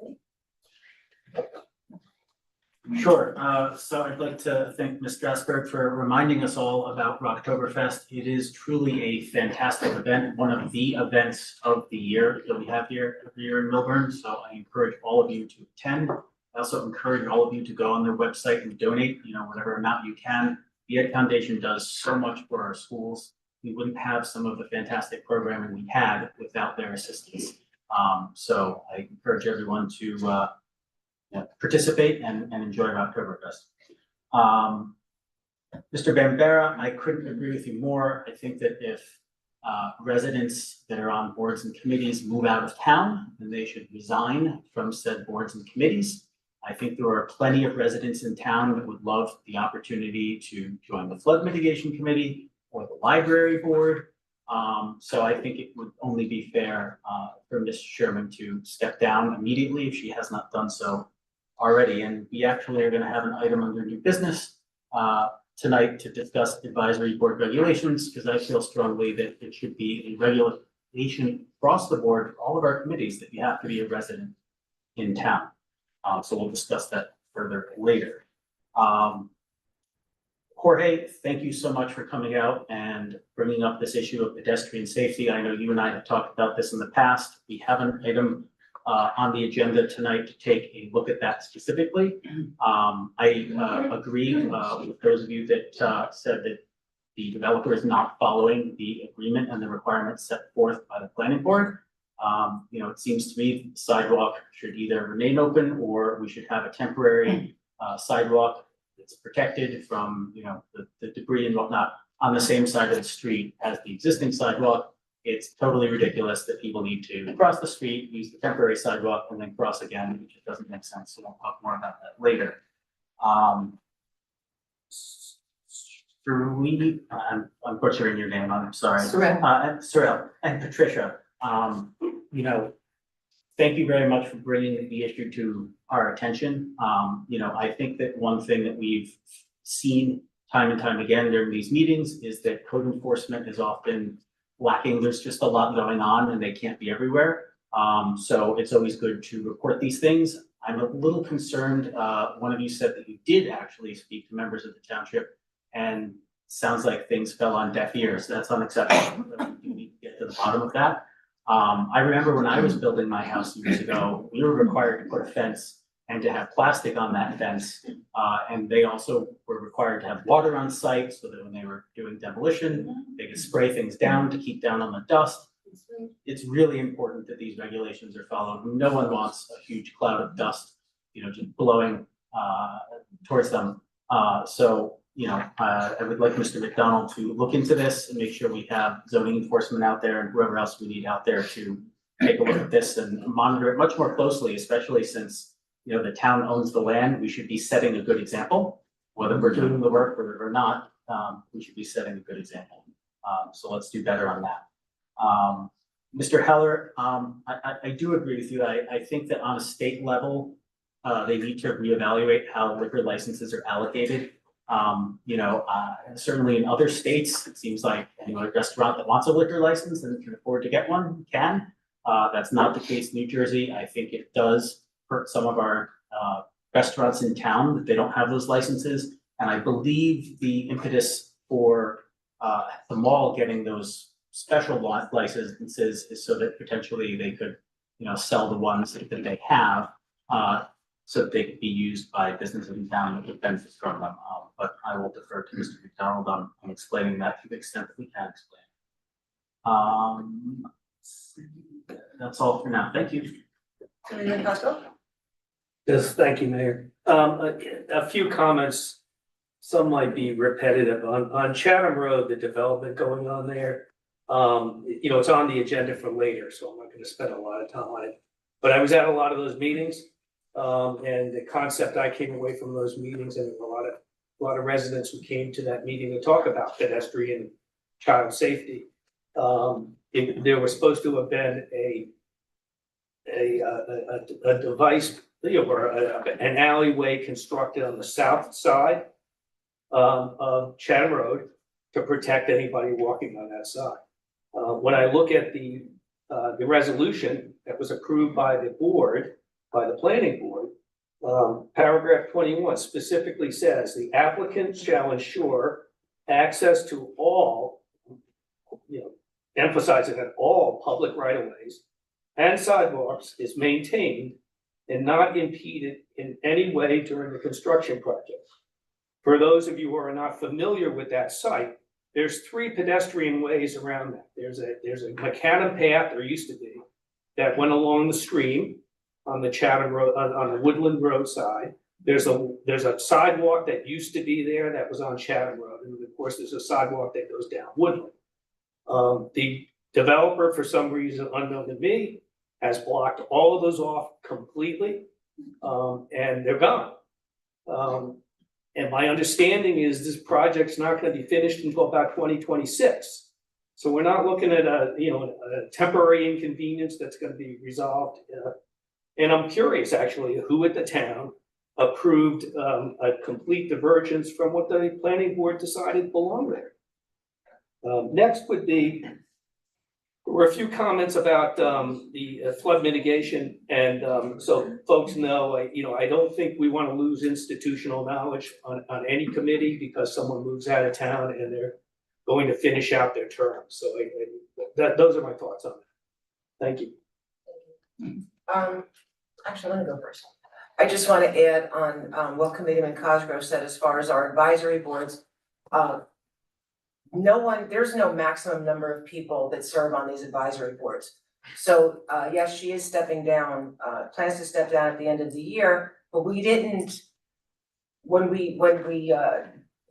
Sure, so I'd like to thank Ms. Strasberg for reminding us all about Rocktoberfest. It is truly a fantastic event, one of the events of the year that we have here every year in Milburn. So I encourage all of you to attend. I also encourage all of you to go on their website and donate, you know, whatever amount you can. The Ed Foundation does so much for our schools. We wouldn't have some of the fantastic programming we had without their assistance. So I encourage everyone to participate and enjoy Rocktoberfest. Mr. Bambera, I couldn't agree with you more. I think that if residents that are on boards and committees move out of town, then they should resign from said boards and committees. I think there are plenty of residents in town that would love the opportunity to join the flood mitigation committee or the library board. So I think it would only be fair for Ms. Sherman to step down immediately if she has not done so already. And we actually are going to have an item under new business tonight to discuss advisory board regulations, because I feel strongly that it should be a regulation across the board for all of our committees that you have to be a resident in town. So we'll discuss that further later. Jorge, thank you so much for coming out and bringing up this issue of pedestrian safety. I know you and I have talked about this in the past. We have an item on the agenda tonight to take a look at that specifically. I agree with those of you that said that the developer is not following the agreement and the requirements set forth by the planning board. It seems to me the sidewalk should either remain open or we should have a temporary sidewalk that's protected from, the debris and whatnot on the same side of the street as the existing sidewalk. It's totally ridiculous that people need to cross the street, use the temporary sidewalk, and then cross again. It just doesn't make sense. So we'll talk more about that later. I'm butchering your name, I'm sorry. Sorrel and Patricia, thank you very much for bringing the issue to our attention. I think that one thing that we've seen time and time again during these meetings is that code enforcement is often lacking. There's just a lot going on and they can't be everywhere. So it's always good to report these things. I'm a little concerned. One of you said that you did actually speak to members of the township, and sounds like things fell on deaf ears. That's unacceptable. You need to get to the bottom of that. I remember when I was building my house years ago, we were required to put a fence and to have plastic on that fence. And they also were required to have water on site so that when they were doing demolition, they could spray things down to keep down on the dust. It's really important that these regulations are followed. No one wants a huge cloud of dust, just blowing towards them. I would like Mr. McDonald to look into this and make sure we have zoning enforcement out there and whoever else we need out there to take a look at this and monitor it much more closely, especially since, the town owns the land. We should be setting a good example, whether we're doing the work or not. We should be setting a good example. So let's do better on that. Mr. Heller, I do agree with you. I think that on a state level, they need to reevaluate how liquor licenses are allocated. Certainly in other states, it seems like a restaurant that wants a liquor license and can afford to get one can. That's not the case in New Jersey. I think it does hurt some of our restaurants in town that they don't have those licenses. And I believe the impetus for the mall getting those special licenses is so that potentially they could, sell the ones that they have, so that they could be used by businesses in town that would benefit from them. But I will defer to Mr. McDonald on explaining that to the extent that we can explain. That's all for now. Thank you. Yes, thank you, Mayor. A few comments, some might be repetitive. On Chatham Road, the development going on there, it's on the agenda for later, so I'm not gonna spend a lot of time on it. But I was at a lot of those meetings, and the concept I came away from those meetings, and a lot of residents who came to that meeting to talk about pedestrian child safety. There was supposed to have been a device, or an alleyway constructed on the south side of Chatham Road to protect anybody walking on that side. When I look at the resolution that was approved by the board, by the planning board, paragraph 21 specifically says the applicant shall ensure access to all, emphasizing that all public right-of-ways and sidewalks is maintained and not impeded in any way during the construction project. For those of you who are not familiar with that site, there's 3 pedestrian ways around that. There's a macadam path, there used to be, that went along the stream on the Chatham Road, on the Woodland Road side. There's a sidewalk that used to be there that was on Chatham Road, and of course, there's a sidewalk that goes down Woodland. The developer, for some reason unknown to me, has blocked all of those off completely, and they're gone. And my understanding is this project's not gonna be finished until about 2026. So we're not looking at a temporary inconvenience that's gonna be resolved. And I'm curious, actually, who at the town approved a complete divergence from what the planning board decided belonged there. Next would be were a few comments about the flood mitigation, and so folks know, I don't think we want to lose institutional knowledge on any committee because someone moves out of town and they're going to finish out their term. So those are my thoughts on it. Thank you. Actually, let me go first. I just want to add on what Committeeman Cosgrove said as far as our advisory boards. There's no maximum number of people that serve on these advisory boards. So yes, she is stepping down, plans to step down at the end of the year, but we didn't, when we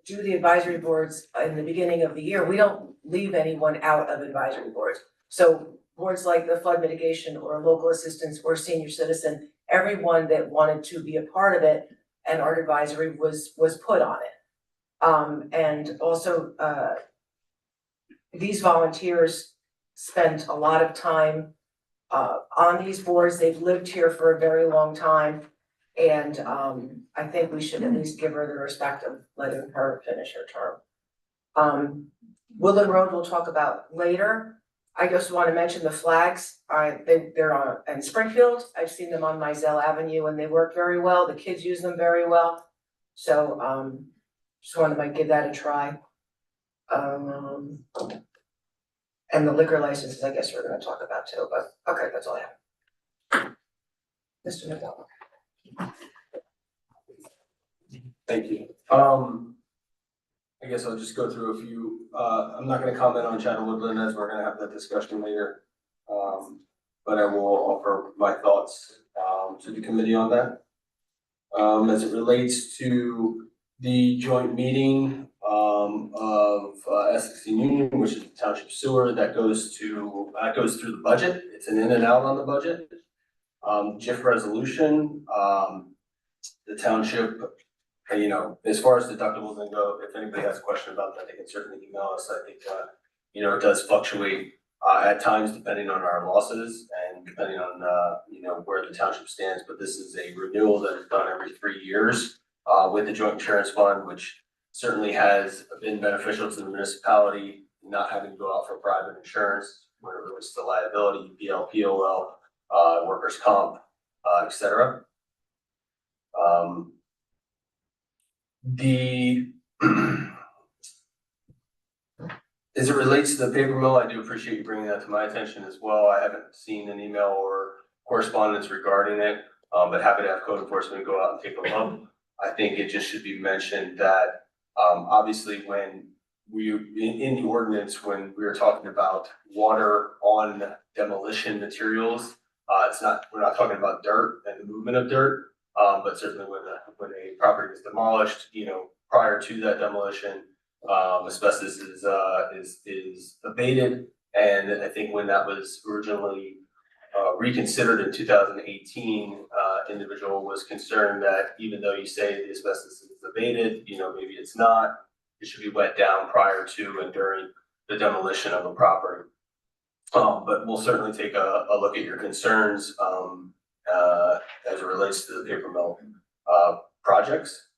do the advisory boards in the beginning of the year, we don't leave anyone out of advisory boards. So boards like the flood mitigation or local assistance or senior citizen, everyone that wanted to be a part of it and art advisory was put on it. And also, these volunteers spent a lot of time on these boards. They've lived here for a very long time. And I think we should at least give her the respect of letting her finish her term. Woodland Road we'll talk about later. I just want to mention the flags. They're on in Springfield. I've seen them on Mizell Avenue and they work very well. The kids use them very well. So just wanted to give that a try. And the liquor licenses, I guess we're gonna talk about too, but okay, that's all I have. Mr. McDowell. Thank you. I guess I'll just go through a few, I'm not gonna comment on China Woodland as we're gonna have that discussion later. But I will offer my thoughts, to the committee on that. As it relates to the joint meeting, of Essex Union, which is the township sewer, that goes through the budget. It's an in and out on the budget. JIF resolution, the township, as far as deductibles and go, if anybody has a question about that, they can certainly email us. I think, it does fluctuate at times depending on our losses and depending on, where the township stands. But this is a renewal that is done every 3 years with the joint insurance fund, which certainly has been beneficial to the municipality, not having to go out for private insurance, whether it's the liability, PL, POL, workers' comp, et cetera. As it relates to the paper mill, I do appreciate you bringing that to my attention as well. I haven't seen an email or correspondence regarding it, but happy to have code enforcement go out and take a look. I think it just should be mentioned that obviously when in the ordinance, when we were talking about water on demolition materials, we're not talking about dirt and the movement of dirt, but certainly when a property is demolished, prior to that demolition, asbestos is abated. And I think when that was originally reconsidered in 2018, individual was concerned that even though you say the asbestos is abated, maybe it's not, it should be wet down prior to and during the demolition of a property. But we'll certainly take a look at your concerns as it relates to the paper mill projects.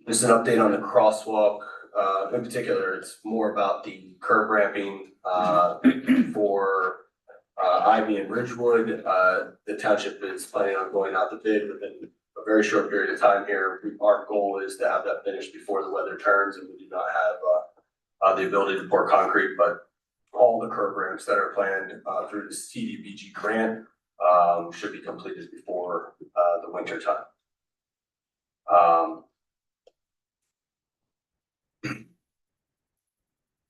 Just an update on the crosswalk. In particular, it's more about the curb ramping for Ivy and Ridgewood. The township is planning on going out to bid within a very short period of time here. Our goal is to have that finished before the weather turns, and we do not have the ability to pour concrete, but all the curb ramps that are planned through this TDBG grant should be completed before the winter time.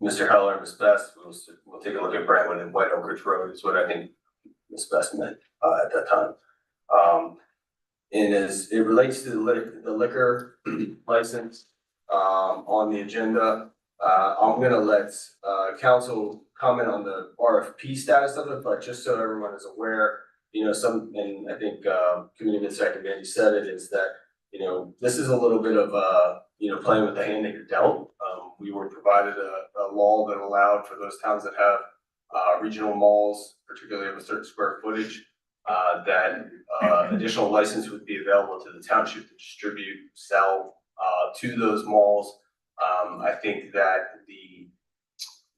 Mr. Heller and Ms. Best, we'll take a look at Brentwood and White Oak Ridge Road is what I think Ms. Best meant at that time. And as it relates to the liquor license on the agenda, I'm gonna let council comment on the RFP status of it, but just so everyone is aware, and I think Committeeman Secretary Andy said it, is that, this is a little bit of playing with the hand that you're dealt. We were provided a law that allowed for those towns that have regional malls, particularly of a certain square footage, that additional license would be available to the township to distribute, sell to those malls. I think that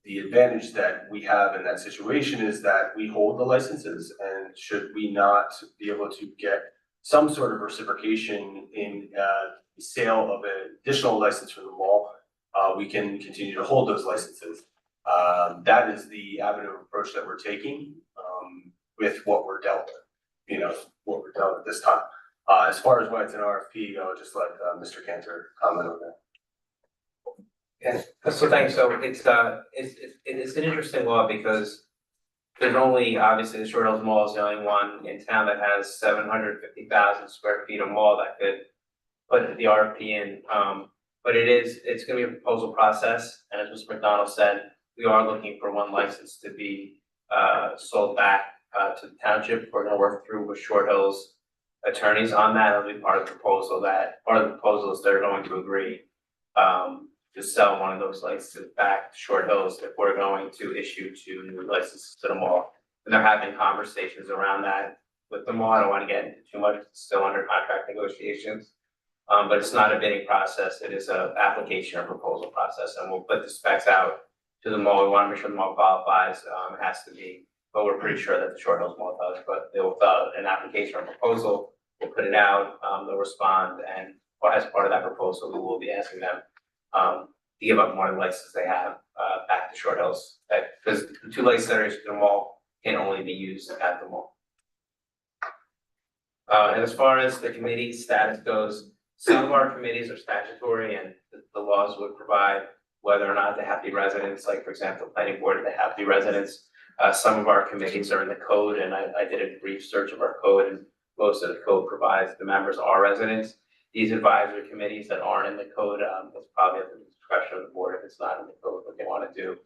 the advantage that we have in that situation is that we hold the licenses, and should we not be able to get some sort of reciprocation in the sale of an additional license from the mall, we can continue to hold those licenses. That is the avenue of approach that we're taking with what we're dealt with, what we're dealt with this time. As far as why it's an RFP, I'll just let Mr. Cantor comment on that. Yes, so thanks, so it's an interesting law because there's only, obviously, the Short Hills Mall is the only one in town that has 750,000 square feet of mall that could put the RFP in. But it's gonna be a proposal process, and as Mr. McDonald said, we are looking for one license to be sold back to the township. We're gonna work through with Short Hills attorneys on that. It'll be part of the proposal is they're going to agree to sell one of those licenses back to Short Hills if we're going to issue 2 new licenses to the mall. And they're having conversations around that with the mall. I don't want to get into too much, it's still under contract negotiations. But it's not a bidding process, it is a application or proposal process, and we'll put the specs out to the mall. We want to make sure the mall qualifies, it has to be, but we're pretty sure that the Short Hills Mall does, but they'll an application or proposal, we'll put it out, they'll respond, and as part of that proposal, we will be asking them to give up one of the licenses they have back to Short Hills, because the 2 licenses that are issued to the mall can only be used at the mall. And as far as the committee status goes, some of our committees are statutory, and the laws would provide whether or not they have to be residents, like for example, planning board, they have to be residents. Some of our committees are in the code, and I did a brief search of our code, and most of the code provides the members are residents. These advisory committees that aren't in the code, it's probably at the discretion of the board if it's not in the code, what they want to do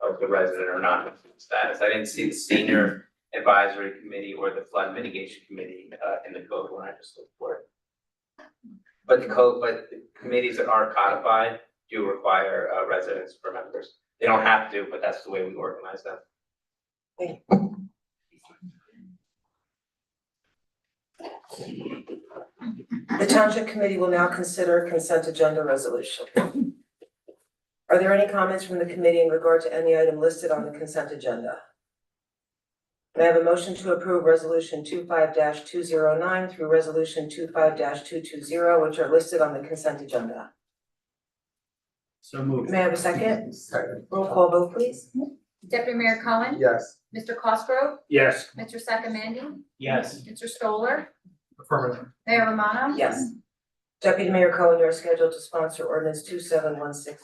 of the resident or not status. I didn't see the senior advisory committee or the flood mitigation committee in the code when I just looked for it. But the committees that are codified do require residents for members. They don't have to, but that's the way we organize them. The Township Committee will now consider consent agenda resolution. Are there any comments from the committee in regard to any item listed on the consent agenda? May I have a motion to approve resolution 25-209 through resolution 25-220, which are listed on the consent agenda? So moved. May I have a second? Second. Roll call vote, please. Deputy Mayor Cohen? Yes. Mr. Cosgrove? Yes. Mr. Sacamandi? Yes. Mr. Stoller? Affirmative. Mayor Romano? Yes. Deputy Mayor Cohen, you are scheduled to sponsor ordinance 2716-25.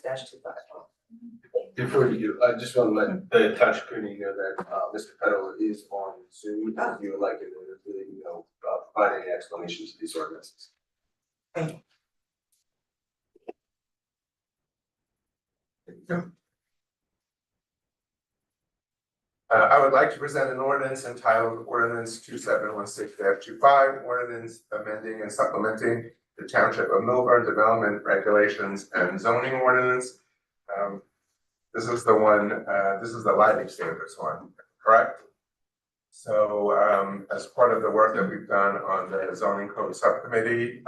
Before you do, I just want to let the township community know that Mr. Peddle is on Zoom, if you would like him to, provide any explanation to these ordinances. I would like to present an ordinance entitled Ordinance 2716-25, ordinance amending and supplementing the Township of Milburn Development Regulations and Zoning Ordinance. This is the one, this is the lighting standards one, correct? So as part of the work that we've done on the zoning code subcommittee,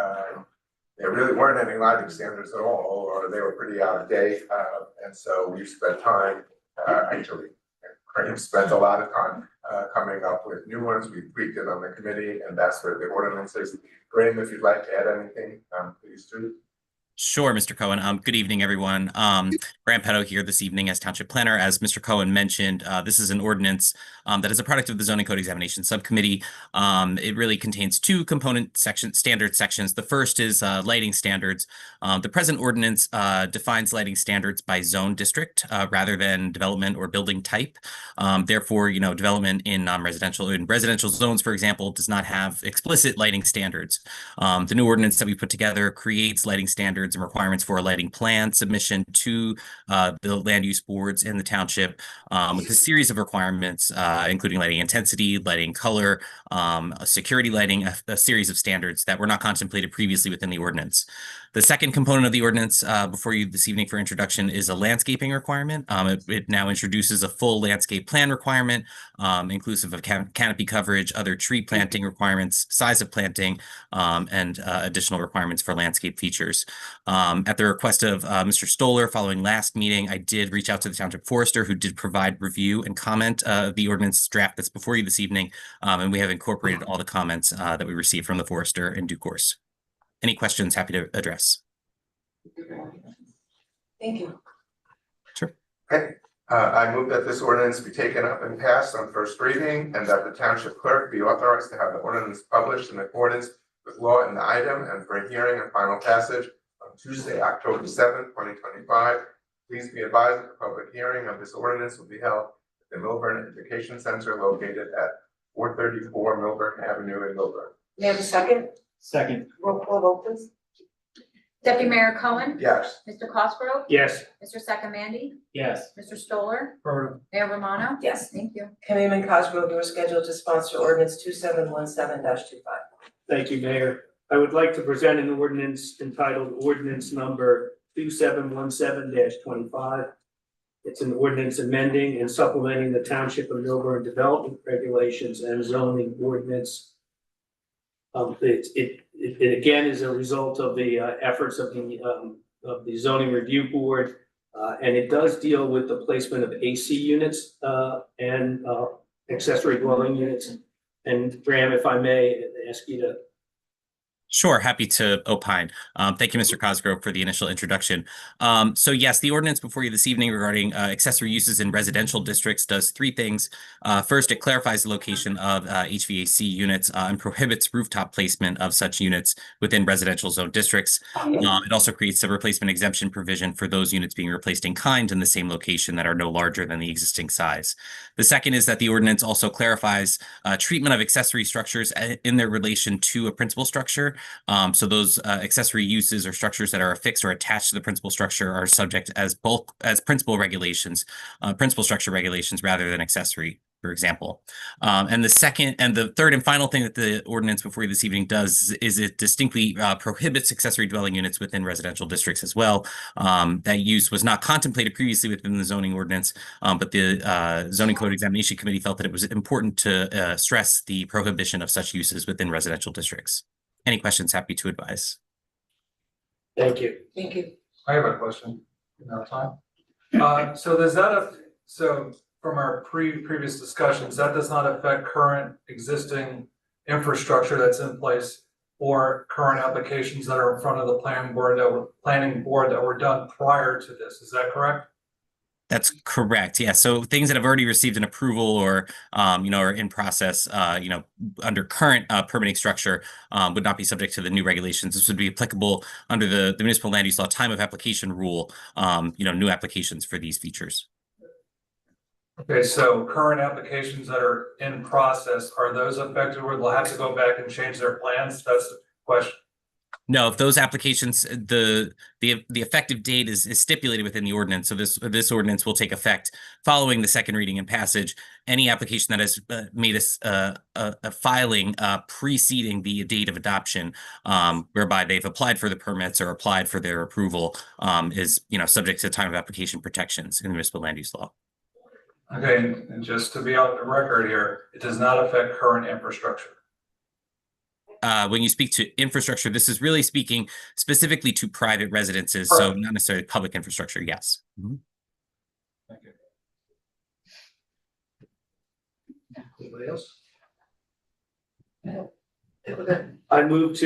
there really weren't any lighting standards at all, or they were pretty out of date. And so we spent time, actually, Graham spent a lot of time coming up with new ones. We tweaked it on the committee, and that's where the ordinance is. Graham, if you'd like to add anything, please do. Sure, Mr. Cohen. Good evening, everyone. Graham Petto here this evening as Township Planner. As Mr. Cohen mentioned, this is an ordinance that is a product of the Zoning Code Examination Subcommittee. It really contains 2 component standard sections. The first is lighting standards. The present ordinance defines lighting standards by zone district rather than development or building type. Therefore, development in residential zones, for example, does not have explicit lighting standards. The new ordinance that we put together creates lighting standards and requirements for a lighting plan submission to the land use boards in the township with a series of requirements, including lighting intensity, lighting color, security lighting, a series of standards that were not contemplated previously within the ordinance. The second component of the ordinance before you this evening for introduction is a landscaping requirement. It now introduces a full landscape plan requirement, inclusive of canopy coverage, other tree planting requirements, size of planting, and additional requirements for landscape features. At the request of Mr. Stoller, following last meeting, I did reach out to the Township Forester, who did provide review and comment of the ordinance draft that's before you this evening, and we have incorporated all the comments that we received from the Forester in due course. Any questions? Happy to address. Thank you. Sure. Okay, I move that this ordinance be taken up and passed on first reading, and that the township clerk be authorized to have the ordinance published in accordance with law in the item and for a hearing and final passage on Tuesday, October 7th, 2025. Please be advised that the public hearing of this ordinance will be held at the Milburn Education Center located at 434 Milburn Avenue in Milburn. May I have a second? Second. Roll call vote, please. Deputy Mayor Cohen, Yes. Mr. Cosgrove, Yes. Mr. Sakamandy, Yes. Mr. Stoller, Affirmative. Mayor Romano. Yes. Thank you. Committeeman Cosgrove, you are scheduled to sponsor ordinance 2717-25. Thank you, Mayor. I would like to present an ordinance entitled ordinance number 2717-25. It's an ordinance amending and supplementing the Township of Milburn Development Regulations and zoning ordinance. It again is a result of the efforts of the zoning review board. And it does deal with the placement of AC units and accessory dwelling units. And Graham, if I may ask you to. Sure, happy to opine. Thank you, Mr. Cosgrove, for the initial introduction. So yes, the ordinance before you this evening regarding accessory uses in residential districts does three things. First, it clarifies the location of HVAC units and prohibits rooftop placement of such units within residential zone districts. It also creates a replacement exemption provision for those units being replaced in kind in the same location that are no larger than the existing size. The second is that the ordinance also clarifies treatment of accessory structures in their relation to a principal structure. So those accessory uses or structures that are affixed or attached to the principal structure are subject as principal regulations, principal structure regulations rather than accessory, for example. And the third and final thing that the ordinance before you this evening does is it distinctly prohibits accessory dwelling units within residential districts as well. That use was not contemplated previously within the zoning ordinance, but the Zoning Code Examination Committee felt that it was important to stress the prohibition of such uses within residential districts. Any questions? Happy to advise. Thank you. Thank you. I have a question. You have time? So does that, so from our previous discussions, that does not affect current existing infrastructure that's in place or current applications that are in front of the planning board that were done prior to this. Is that correct? That's correct. Yeah. So things that have already received an approval or, are in process, under current permitting structure would not be subject to the new regulations. This would be applicable under the municipal land use law time of application rule, new applications for these features. Okay, so current applications that are in process, are those affected where they'll have to go back and change their plans? That's the question. No, if those applications, the effective date is stipulated within the ordinance. So this ordinance will take effect following the second reading and passage. Any application that has made a filing preceding the date of adoption, whereby they've applied for the permits or applied for their approval, is subject to time of application protections in the municipal land use law. Okay, and just to be on the record here, it does not affect current infrastructure. When you speak to infrastructure, this is really speaking specifically to private residences, so not necessarily public infrastructure, yes. Mm-hmm. Thank you. Anybody else? I move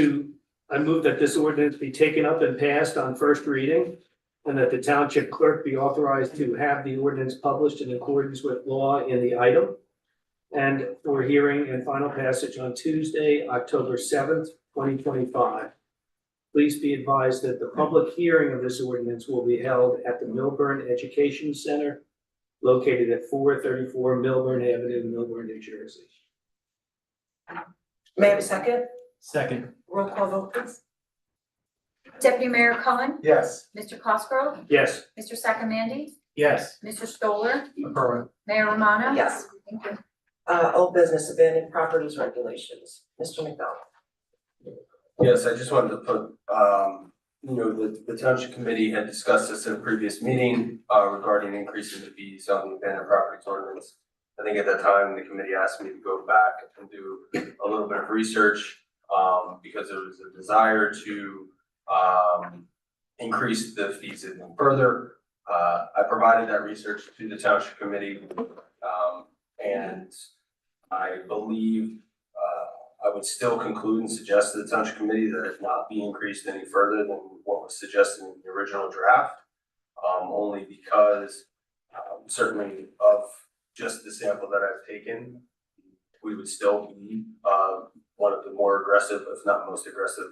that this ordinance be taken up and passed on first reading, and that the township clerk be authorized to have the ordinance published in accordance with law in the item, and for hearing and final passage on Tuesday, October 7th, 2025. Please be advised that the public hearing of this ordinance will be held at the Milburn Education Center located at 434 Milburn Avenue, Milburn, New Jersey. May I have a second? Second. Roll call vote, please. Deputy Mayor Cohen, Yes. Mr. Cosgrove, Yes. Mr. Sakamandy, Yes. Mr. Stoller, Affirmative. Mayor Romano. Yes. Thank you. Old business abandoned properties regulations. Mr. McDonald. Yes, I just wanted to put, the township committee had discussed this in a previous meeting, regarding increasing the fees on the abandoned properties ordinance. I think at that time, the committee asked me to go back and do a little bit of research, because there was a desire to, increase the fees even further. I provided that research to the township committee, and I believe, I would still conclude and suggest to the township committee that it not be increased any further than what was suggested in the original draft. Only because, certainly of just the sample that I've taken, we would still be, one of the more aggressive, if not most aggressive,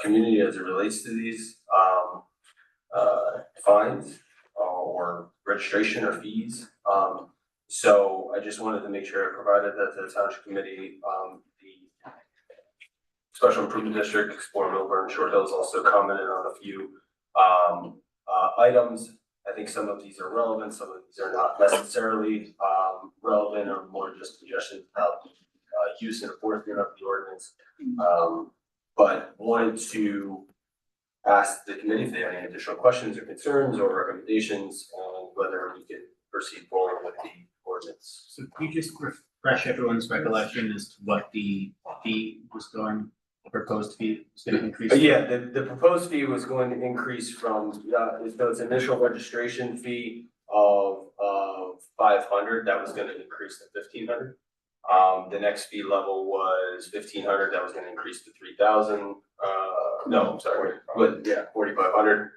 community as it relates to these, fines or registration or fees. So I just wanted to make sure I provided that to the township committee. The Special Improvement District, Explore Milburn, Short Hills also commented on a few items. I think some of these are relevant, some of these are not necessarily relevant, or more just suggestions about use and enforcement of the ordinance. But wanted to ask the committee if they have any additional questions or concerns or recommendations on whether we could proceed forward with the ordinance. So can you just refresh everyone's recollection as to what the fee was going, the proposed fee was going to increase? Yeah, the proposed fee was going to increase from, so its initial registration fee of $500, that was gonna increase to $1,500. The next fee level was $1,500, that was gonna increase to $3,000. No, I'm sorry, but yeah, $4,500.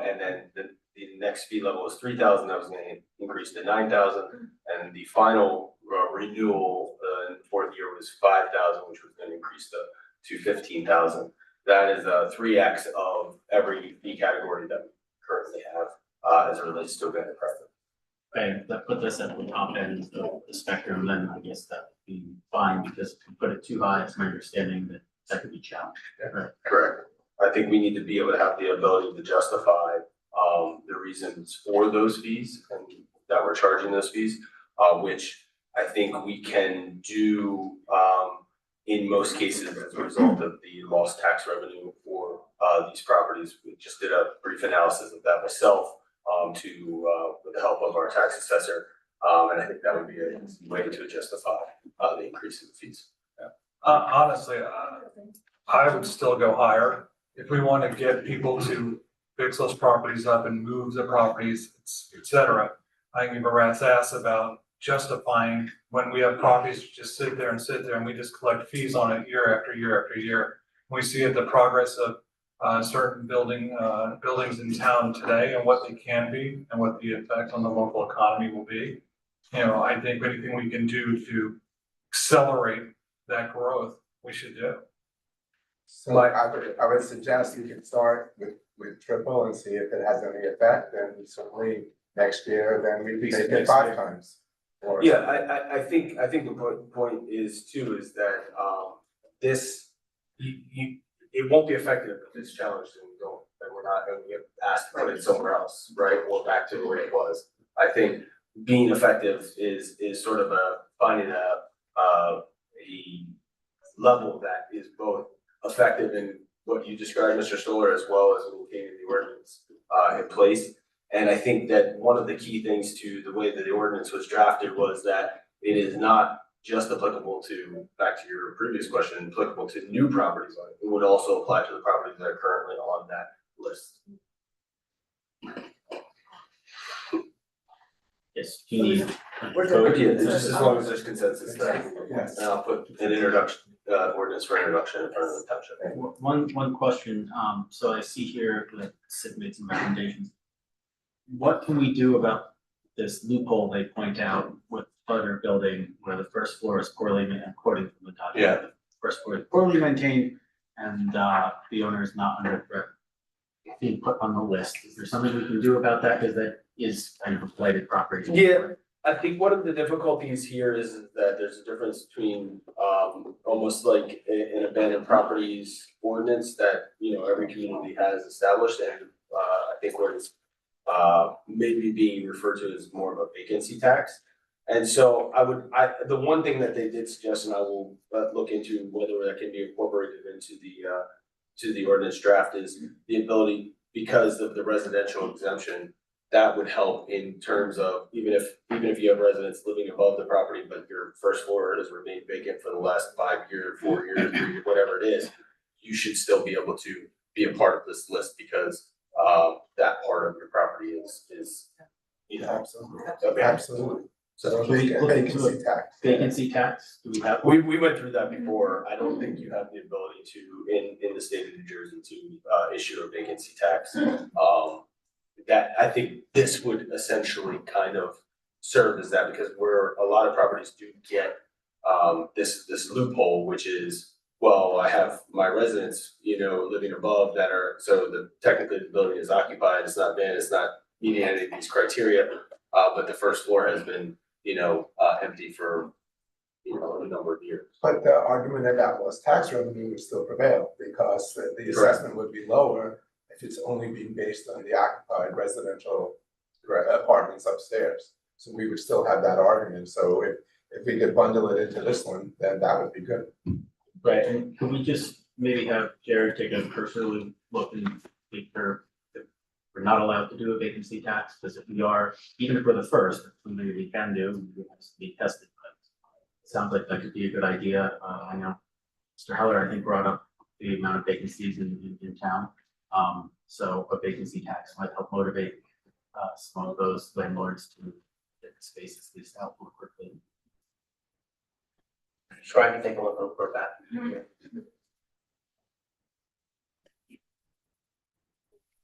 And then the next fee level was $3,000, that was gonna increase to $9,000. And the final renewal in the fourth year was $5,000, which was gonna increase to $15,000. That is 3x of every fee category that we currently have as it relates to event and private. Okay, that put this at the top end of the spectrum, then I guess that would be fine, because if you put it too high, it's my understanding that that could be challenged. Right? Correct. I think we need to be able to have the ability to justify the reasons for those fees and that we're charging those fees, which I think we can do in most cases as a result of the lost tax revenue for these properties. We just did a brief analysis of that myself with the help of our tax assessor. And I think that would be a way to justify the increase in the fees. Honestly, I would still go higher. If we want to get people to fix those properties up and move the properties, et cetera, I can give a rat's ass about justifying when we have properties just sit there and we just collect fees on it year after year after year. We see the progress of certain buildings in town today and what they can be and what the effect on the local economy will be. You know, I think anything we can do to accelerate that growth, we should do. So I would suggest you can start with triple and see if it has any effect, and certainly next year, then we make it 5 times. Yeah, I think the point is too, is that this, it won't be effective if it's challenged and we're not gonna get asked to put it somewhere else, right? Or back to the way it was. I think being effective is sort of finding a level that is both effective in what you described, Mr. Stoller, as well as maintaining the ordinance in place. And I think that one of the key things to the way that the ordinance was drafted was that it is not just applicable to, back to your previous question, applicable to new properties. It would also apply to the properties that are currently on that list. Yes, you need. Okay, just as long as there's consensus, and I'll put an introduction, ordinance for introduction in front of the township. One question, so I see here that Sid made some recommendations. What can we do about this loophole they point out with other building where the first floor is poorly, according to the document? Yeah. The first floor is poorly maintained and the owner is not under threat being put on the list. Is there something we can do about that? Because that is kind of a blighted property. Yeah, I think one of the difficulties here is that there's a difference between almost like an abandoned properties ordinance that, you know, every community has established, and I think what is maybe being referred to as more of a vacancy tax. And so the one thing that they did suggest, and I will look into whether that can be incorporated into the ordinance draft, is the ability, because of the residential exemption, that would help in terms of even if you have residents living above the property, but your first floor has remained vacant for the last 5 years, 4 years, 3 years, whatever it is, you should still be able to be a part of this list, because that part of your property is, you know. Absolutely. Absolutely. So Can we look into Vacancy tax. vacancy tax? Do we have? we went through that before. I don't think you have the ability to, in the state of New Jersey, to issue a vacancy tax. That, I think this would essentially kind of serve as that, because where a lot of properties do get this loophole, which is, well, I have my residents, you know, living above that are, so the technically the building is occupied, it's not been, it's not meeting any of these criteria, but the first floor has been, you know, empty for, you know, a number of years. But the argument that that was tax revenue would still prevail, because the assessment would be lower if it's only being based on the occupied residential apartments upstairs. So we would still have that argument. So if we could bundle it into this one, then that would be good. Right, and could we just maybe have Jared take a cursory look and make sure that we're not allowed to do a vacancy tax? Because if we are, even for the first, it's something we can do, it has to be tested, but it sounds like that could be a good idea. I know Mr. Heller, I think, brought up the amount of vacancies in town. So a vacancy tax might help motivate some of those landlords to get the spaces leased out more quickly. Sure, I can take a look over that.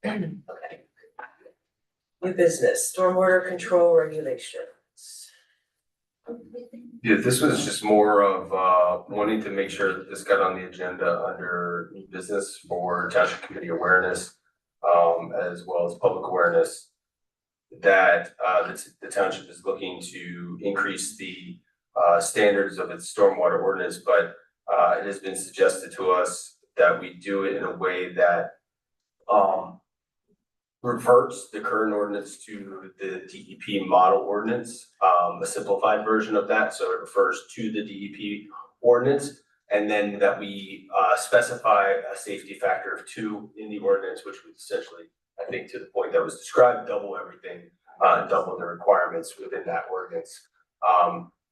Okay. New business, stormwater control regulations. Yeah, this was just more of wanting to make sure that this got on the agenda under new business for township committee awareness, as well as public awareness, that the township is looking to increase the standards of its stormwater ordinance, but it has been suggested to us that we do it in a way that reverts the current ordinance to the DEP model ordinance, a simplified version of that, so it refers to the DEP ordinance, and then that we specify a safety factor of 2 in the ordinance, which would essentially, I think, to the point that was described, double everything, double the requirements within that ordinance.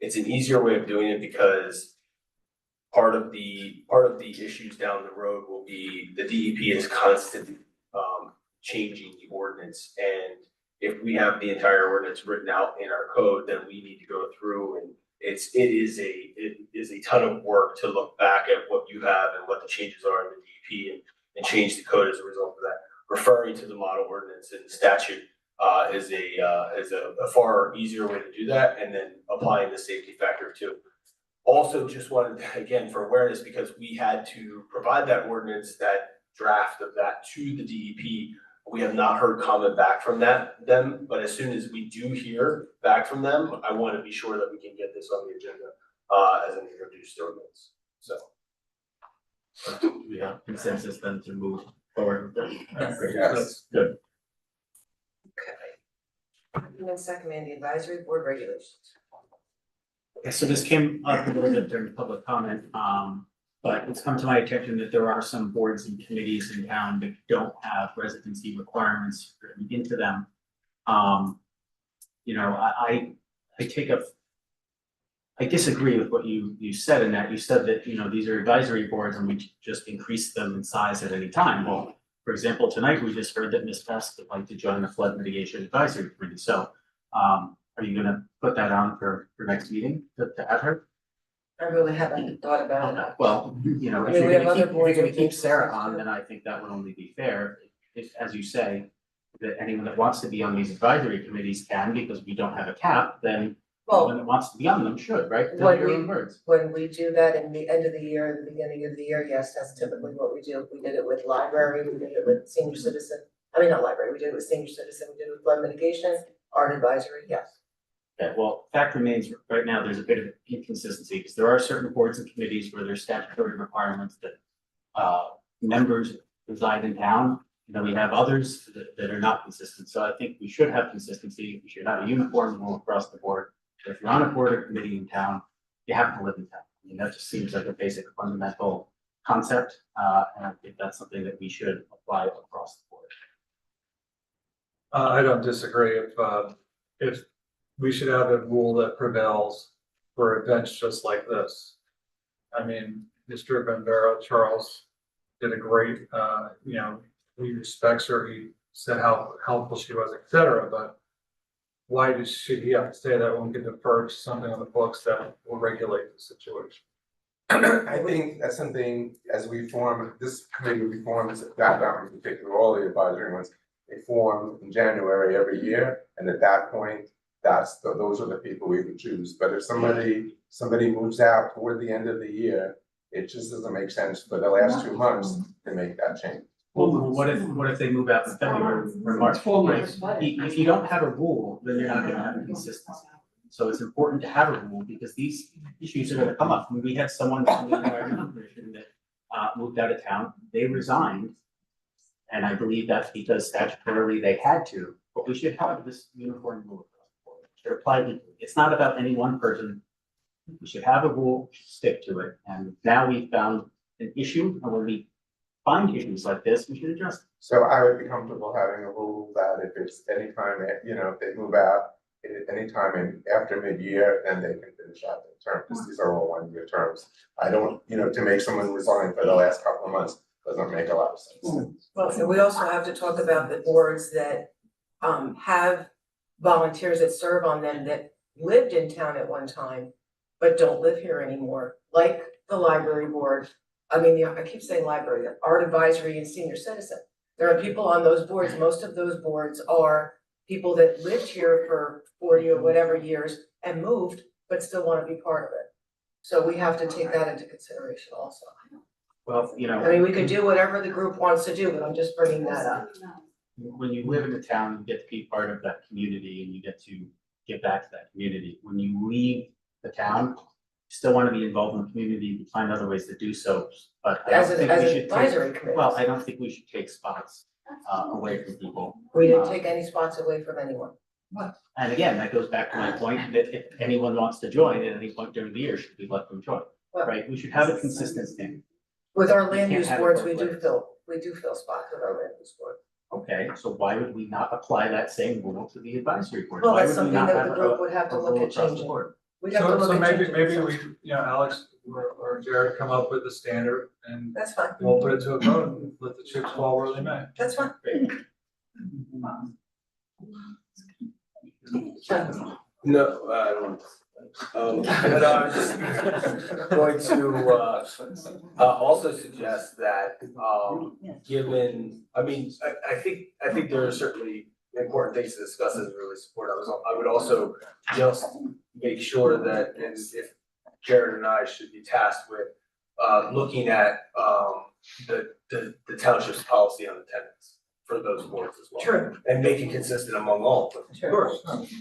It's an easier way of doing it because part of the issues down the road will be the DEP is constantly changing the ordinance, and if we have the entire ordinance written out in our code, then we need to go through, and it is a ton of work to look back at what you have and what the changes are in the DEP and change the code as a result of that. Referring to the model ordinance and the statute is a far easier way to do that, and then applying the safety factor too. Also, just wanted, again, for awareness, because we had to provide that ordinance, that draft of that to the DEP. We have not heard comment back from them, but as soon as we do hear back from them, I want to be sure that we can get this on the agenda as an introduced ordinance. So. We have consensus then to move forward with that. Yes. Great. Yes. Good. And then second, the advisory board regulations. Okay, so this came up a little bit during public comment, but it's come to my attention that there are some boards and committees in town that don't have residency requirements written into them. You know, I disagree with what you said in that. You said that, you know, these are advisory boards and we just increase them in size at any time. Well, for example, tonight we just heard that Ms. Best would like to join the flood mitigation advisory committee. So are you gonna put that on for next meeting to add her? I really haven't thought about it. Well, you know, I if mean, you're we have gonna other keep, if boards you're we gonna keep can- Sarah on, then I think that would only be fair. If, as you say, that anyone that wants to be on these advisory committees can, because we don't have a cap, then anyone that wants to be on them should, right? Tell When your we- own words. When we do that in the end of the year, and the beginning of the year, yes, that's typically what we do. We did it with library, we did it with senior citizen. I mean, not library, we did it with senior citizen, we did it with flood mitigation, art advisory, yes. Okay, well, fact remains, right now, there's a bit of inconsistency, because there are certain boards and committees where there's statutory requirements that members reside in town. And then we have others that are not consistent, so I think we should have consistency, we should have a uniform rule across the board. If you're on a board or committee in town, you have to live in town. I mean, that just seems like a basic fundamental concept, and I think that's something that we should apply across the board. I don't disagree if we should have a rule that prevails for events just like this. I mean, Mr. Bambera, Charles did a great, you know, he respects her, he said how helpful she was, et cetera, but why should he have to say that when we can defer to something on the books that will regulate the situation? I think that's something, as we form, this committee reforms, that in particular, all the advisory ones, they form in January every year, and at that point, those are the people we would choose. But if somebody moves out toward the end of the year, it just doesn't make sense for the last 2 months to make that change. Well, what if they move out in February or March? If you don't have a rule, then you're not gonna have a consistency. So it's important to have a rule because these issues are gonna come up. When we had someone from the environmental commission that moved out of town, they resigned. And I believe that's because statutorily they had to, but we should have this uniform rule. Should apply equally. It's not about any one person. We should have a rule, stick to it. And now we've found an issue, and when we find issues like this, we should address it. So I would be comfortable having a rule that if it's anytime, if they move out, anytime after mid-year, then they can finish out their term, because these are all 1-year terms. I don't, to make someone resign for the last couple of months doesn't make a lot of sense. Well, and we also have to talk about the boards that have volunteers that serve on them that lived in town at one time, but don't live here anymore, like the library board. I mean, I keep saying library, art advisory and senior citizen. There are people on those boards, most of those boards are people that lived here for 40 or whatever years and moved, but still want to be part of it. So we have to take that into consideration also. Well, I mean, we could do whatever the group wants to do, but I'm just bringing that up. when you live in the town, you get to be part of that community and you get to give back to that community. When you leave the town, you still want to be involved in the community, you can find other ways to do so, but I don't think we should take, well, I don't think we should take spots away from people. We didn't take any spots away from anyone. And again, that goes back to my point that if anyone wants to join at any point during the year, should we let them join, right? We should have a consistent thing. With our land use boards, we do fill spots with our land use board. Okay, so why would we not apply that same rule to the advisory board? Well, Why that's would we something not that have the a group would have to look rule at across the changing. board? We'd have to look So at maybe changing we, some. Alex or Jared come up with a standard and That's fine. we'll put it to a vote and let the chips fall where they may. That's fine. No, I don't. But I was just going to also suggest that given, I mean, I think there are certainly important things to discuss as really support. I would also just make sure that if Jared and I should be tasked with looking at the township's policy on attendance for those boards as well. True. And make it consistent among all of them. Sure. Of course.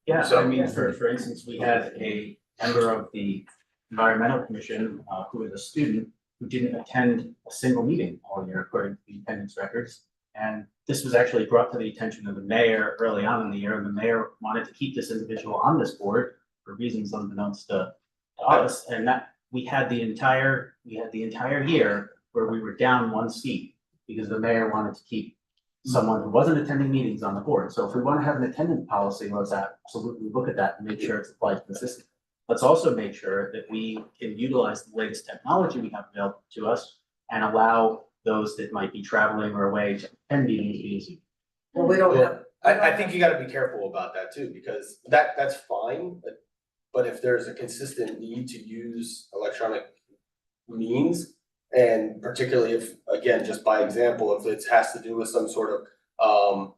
Yeah, So- I mean, for instance, we had a member of the environmental commission who was a student who didn't attend a single meeting all year according to the attendance records. And this was actually brought to the attention of the mayor early on in the year, and the mayor wanted to keep this individual on this board for reasons unbeknownst to us, and that we had the entire year where we were down one seat because the mayor wanted to keep someone who wasn't attending meetings on the board. So if we want to have an attendance policy, let's absolutely look at that and make sure it's applied consistently. Let's also make sure that we can utilize the latest technology we have available to us and allow those that might be traveling or away to attend meetings. Well, we don't have. I think you gotta be careful about that too, because that's fine, but if there's a consistent need to use electronic means, and particularly if, again, just by example, if it has to do with some sort of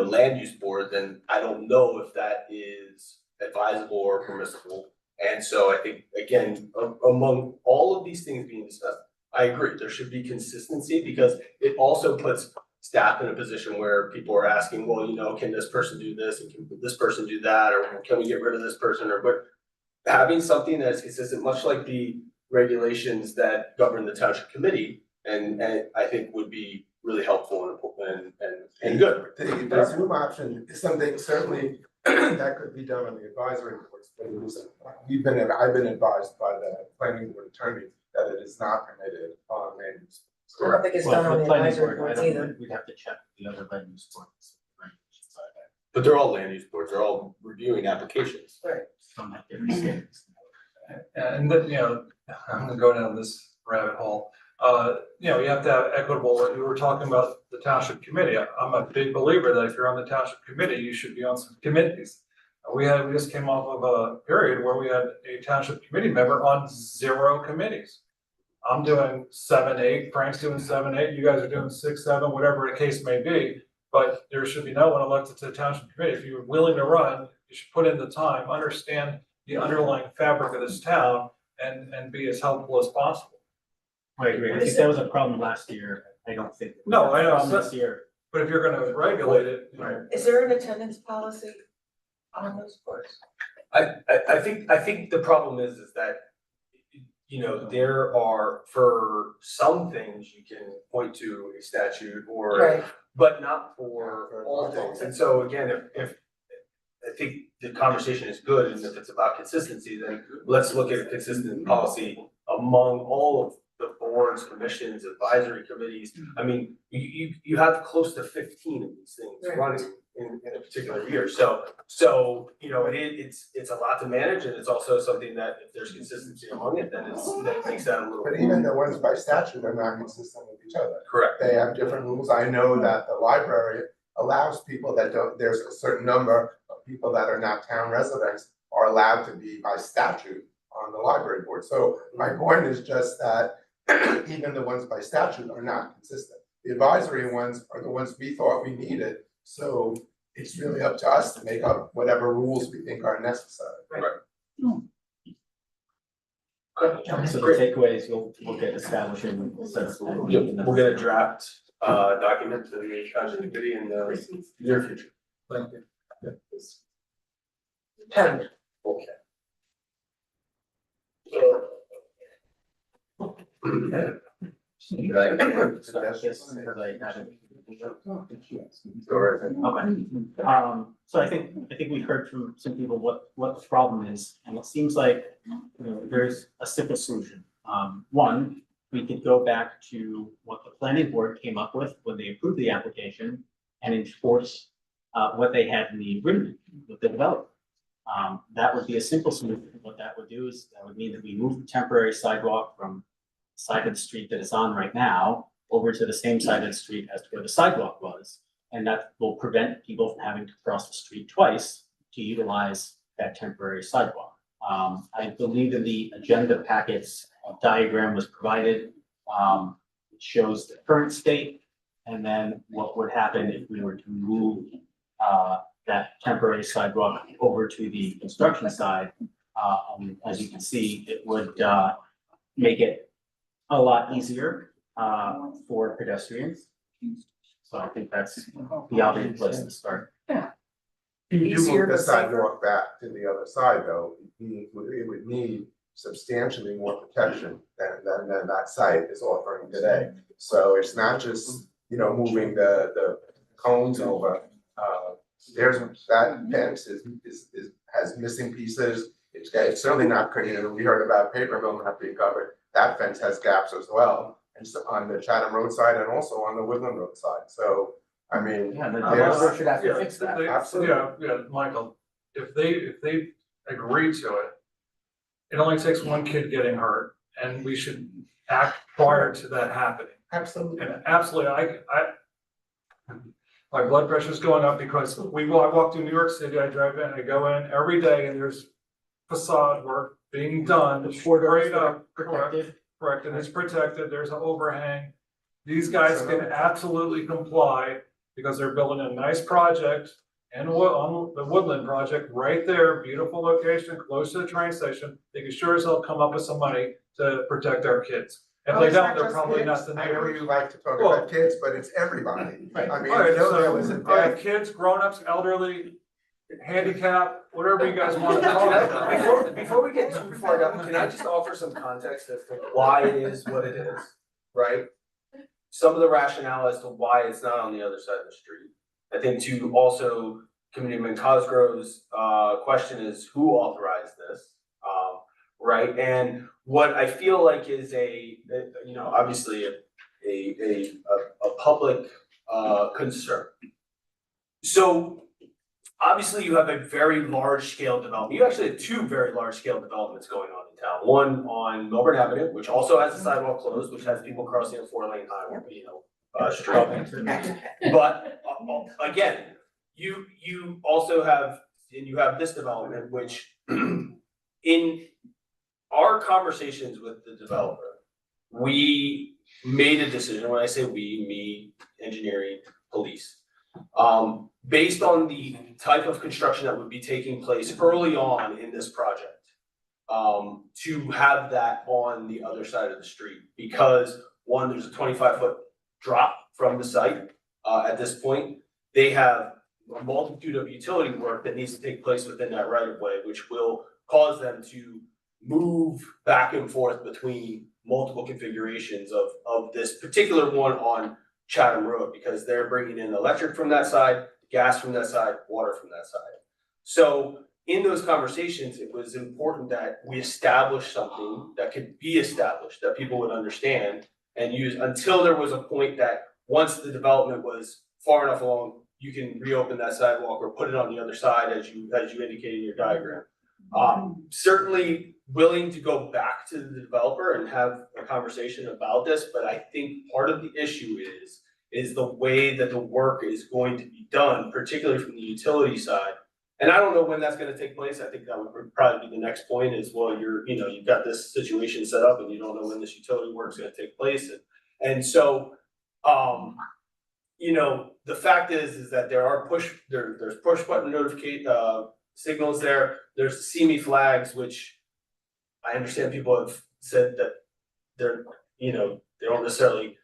land use board, then I don't know if that is advisable or permissible. And so I think, again, among all of these things being discussed, I agree, there should be consistency, because it also puts staff in a position where people are asking, well, can this person do this and can this person do that, or can we get rid of this person, or what? Having something that is consistent, much like the regulations that govern the township committee, and I think would be really helpful and good. The Zoom option is something certainly that could be done on the advisory boards, but I've been advised by the planning board attorney that it is not permitted on land use. I don't think it's done on the advisory boards either. We'd have to check the other land use boards. But they're all land use boards, they're all reviewing applications. Right. Some have different standards. And then, I'm gonna go down this rabbit hole. You have to have equitable, you were talking about the township committee. I'm a big believer that if you're on the township committee, you should be on some committees. We just came off of a period where we had a township committee member on 0 committees. I'm doing 7, 8, Frank's doing 7, 8, you guys are doing 6, 7, whatever the case may be. But there should be no one elected to the township committee. If you're willing to run, you should put in the time, understand the underlying fabric of this town and be as helpful as possible. I agree. I think that was a problem last year. I don't think. No, I know. Problem this year. But if you're gonna regulate it, Is there an attendance policy on those boards? I think the problem is that, there are, for some things, you can point to a statute or, Right. but not for all things. And so again, if I think the conversation is good, and if it's about consistency, then let's look at a consistent policy among all of the boards, commissions, advisory committees. I mean, you have close to 15 of these things Right. running in a particular year. So it's a lot to manage, and it's also something that if there's consistency among it, then that makes that a little. But even the ones by statute are not consistent with each other. Correct. They have different rules. I know that the library allows people that don't, there's a certain number of people that are not town residents are allowed to be by statute on the library board. So my point is just that even the ones by statute are not consistent. The advisory ones are the ones we thought we needed. So it's really up to us to make up whatever rules we think are necessary. Right. So the takeaways, we'll get establishing. We'll get a draft document to the township committee in the near future. thank you. 10. Okay. So I think we heard from some people what the problem is, and it seems like, there's a simple solution. One, we could go back to what the planning board came up with when they approved the application and enforce what they had in the agreement with the developer. That would be a simple solution. What that would do is, that would mean that we move the temporary sidewalk from the side of the street that it's on right now over to the same side of the street as to where the sidewalk was. And that will prevent people from having to cross the street twice to utilize that temporary sidewalk. I believe in the agenda packets, a diagram was provided. It shows the current state and then what would happen if we were to move that temporary sidewalk over to the construction side. As you can see, it would make it a lot easier for pedestrians. So I think that's the obvious place to start. If you Easier move the but safer. sidewalk back to the other side though, it would need substantially more protection than that site is offering today. So it's not just, moving the cones over. There's, that fence has missing pieces. It's certainly not, we heard about paper mill not being covered. That fence has gaps as well. And so on the Chatham Road side and also on the Woodland Road side. So, I mean, there's. Should have to fix that. Absolutely. Yeah, Michael, if they agree to it, it only takes one kid getting hurt, and we should act prior to that happening. Absolutely. And absolutely, my blood pressure's going up because I walk through New York City, I drive in, I go in every day, and there's facade work being done, straight up, correct, and it's protected, there's an overhang. These guys can absolutely comply because they're building a nice project and on the Woodland project, right there, beautiful location, close to the train station. They can sure as hell come up with some money to protect our kids. If they don't, they're probably not the I know neighbors. you like to talk about kids, but it's everybody. Right. I mean, All right, I know there was a all right, day. kids, grown-ups, elderly, handicap, whatever you guys want to talk about. Before we get too far down, can I just offer some context as to why it is what it is, right? Some of the rationale as to why it's not on the other side of the street. I think to also Committeeman Cosgrove's question is who authorized this, right? And what I feel like is obviously a public concern. So obviously you have a very large scale development. You actually have two very large scale developments going on in town. One on Melbourne Avenue, which also has the sidewalk closed, which has people crossing a 4-lane highway, street. But again, you also have, and you have this development, which in our conversations with the developer, we made a decision. When I say we, me, engineering, police, based on the type of construction that would be taking place early on in this project, to have that on the other side of the street, because one, there's a 25-foot drop from the site. At this point, they have a multitude of utility work that needs to take place within that right of way, which will cause them to move back and forth between multiple configurations of this particular one on Chatham Road, because they're bringing in electric from that side, gas from that side, water from that side. So in those conversations, it was important that we establish something that could be established, that people would understand and use, until there was a point that once the development was far enough along, you can reopen that sidewalk or put it on the other side as you indicated in your diagram. Certainly willing to go back to the developer and have a conversation about this, but I think part of the issue is the way that the work is going to be done, particularly from the utility side. And I don't know when that's gonna take place. I think that would probably be the next point is, well, you've got this situation set up and you don't know when this utility work's gonna take place. And so, the fact is that there's push button notification, signals there. There's see me flags, which I understand people have said that they don't necessarily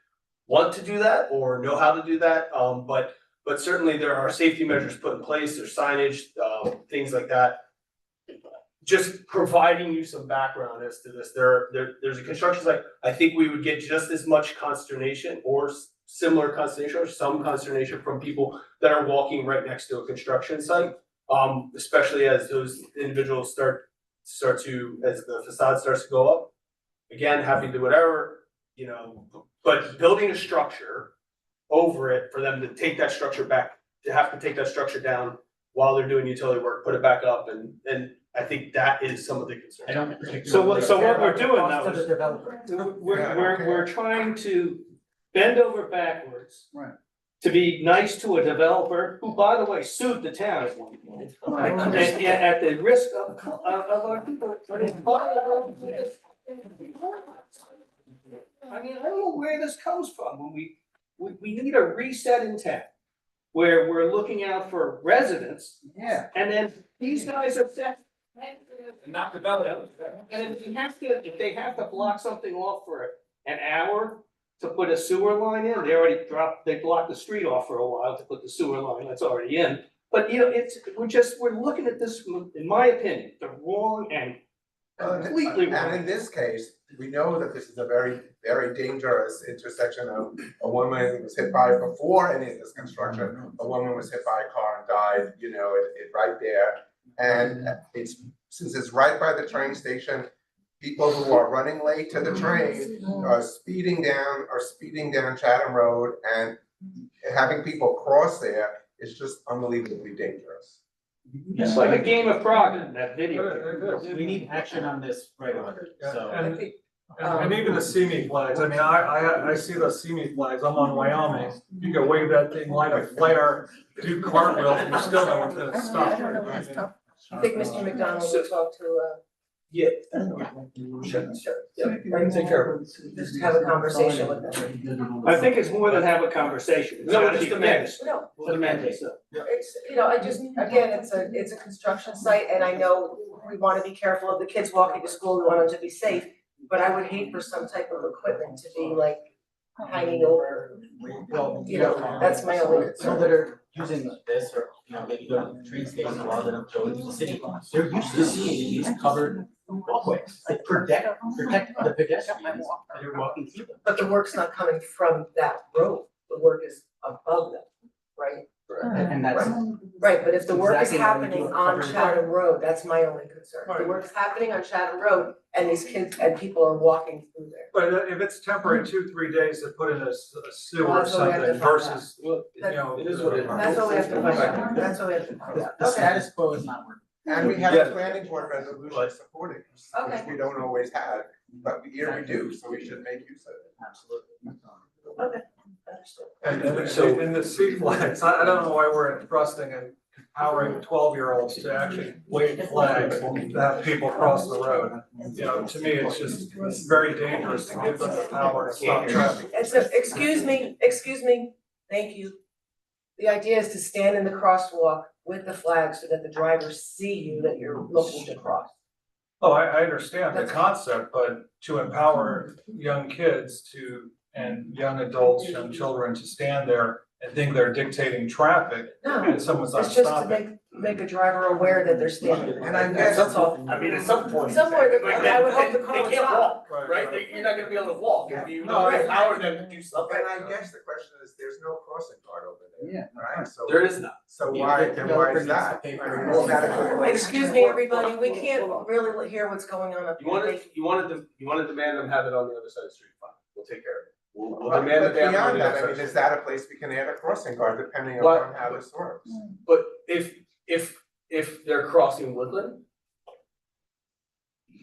want to do that or know how to do that. But certainly there are safety measures put in place, there's signage, things like that. Just providing you some background as to this, there's a construction site. I think we would get just as much consternation or similar consternation or some consternation from people that are walking right next to a construction site. Especially as those individuals start to, as the facade starts to go up. Again, happy to do whatever, but building a structure over it for them to take that structure back, to have to take that structure down while they're doing utility work, put it back up, and I think that is some of the concerns. I don't particularly. So what we're doing Cost now of the is, developer. we're trying to bend over backwards. Right. To be nice to a developer, who, by the way, sued the town at one point. And at the risk of our people. I mean, I don't know where this comes from, when we need a reset in town. Where we're looking out for residents. Yeah. And then these guys are set. Not developed. And if they have to block something off for an hour to put a sewer line in, they blocked the street off for a while to put the sewer line that's already in. But we're looking at this, in my opinion, the wrong and completely wrong. And in this case, we know that this is a very, very dangerous intersection of a woman was hit by, before any of this construction, a woman was hit by a car and died, it right there. And since it's right by the train station, people who are running late to the train are speeding down Chatham Road, and having people cross there is just unbelievably dangerous. It's like a game of Frog, that video. We need action on this right away, so. And even the see me flags, I mean, I see the see me flags, I'm on Wyoming, you can wave that thing, light a flare, do cartwheels, and you still know what's gonna stop. I think Mr. McDonald will talk to, Yeah. sure, Take care of it. just have a conversation with them. I think it's more than have a conversation. It's No, gotta just be a minute. fixed. No, Fundamentally, so. it's, again, it's a construction site, and I know we wanna be careful of the kids walking to school, we want them to be safe. But I would hate for some type of equipment to be like hanging over, Well, that's my only people concern. that are using this, or, maybe go to the train station rather than go into the city, they're used to seeing these covered walkways, like protect the pedestrians that are walking through them. But the work's not coming from that road, the work is above them, right? And that's, Right, but if the work is Exactly why we do happening a on covered Chatham Road, that's my only concern. If the work's happening on Chatham Road and these kids and people are walking through there. But if it's temporary, 2-3 days to put in a sewer Well, or that's what we have to something find out. versus, you know. It is what it is. That's what we have to find out, that's what we have to find out. the status quo is not working. And we have Yeah. a planning board resolution supporting us, which Okay. we don't always have, but here we do, so we should make use of it. Absolutely. Okay, understood. And So- in the sea flags, I don't know why we're entrusting and empowering 12-year-olds to actually wave flags to have people cross the road. You know, to me, it's just very dangerous to give them the power to stop traffic. Excuse me, thank you. The idea is to stand in the crosswalk with the flag so that the drivers see you, that you're looking to cross. Oh, I understand the concept, but to empower young kids and young adults, young children to stand there and think they're dictating traffic No, and someone's not it's just to stopping. make a driver aware that they're standing there. And I guess That's all. I mean, at some point. Somewhere, like, I would hope the they car would can't stop. walk, right? You're not gonna be able to walk if you No, right. empower them to do something. And I guess the question is, there's no crossing guard over there. Yeah. Right, so. There is not. So why is that? I mean, is that a good question? Excuse me, everybody, we can't really hear what's going on up You here. wanna demand them have it on the other side of the street, fine, we'll take care of it. We'll But demand that they have it on beyond the that, other I side. mean, is that a place we can add a crossing guard depending What? upon how this works? But if they're crossing Woodland.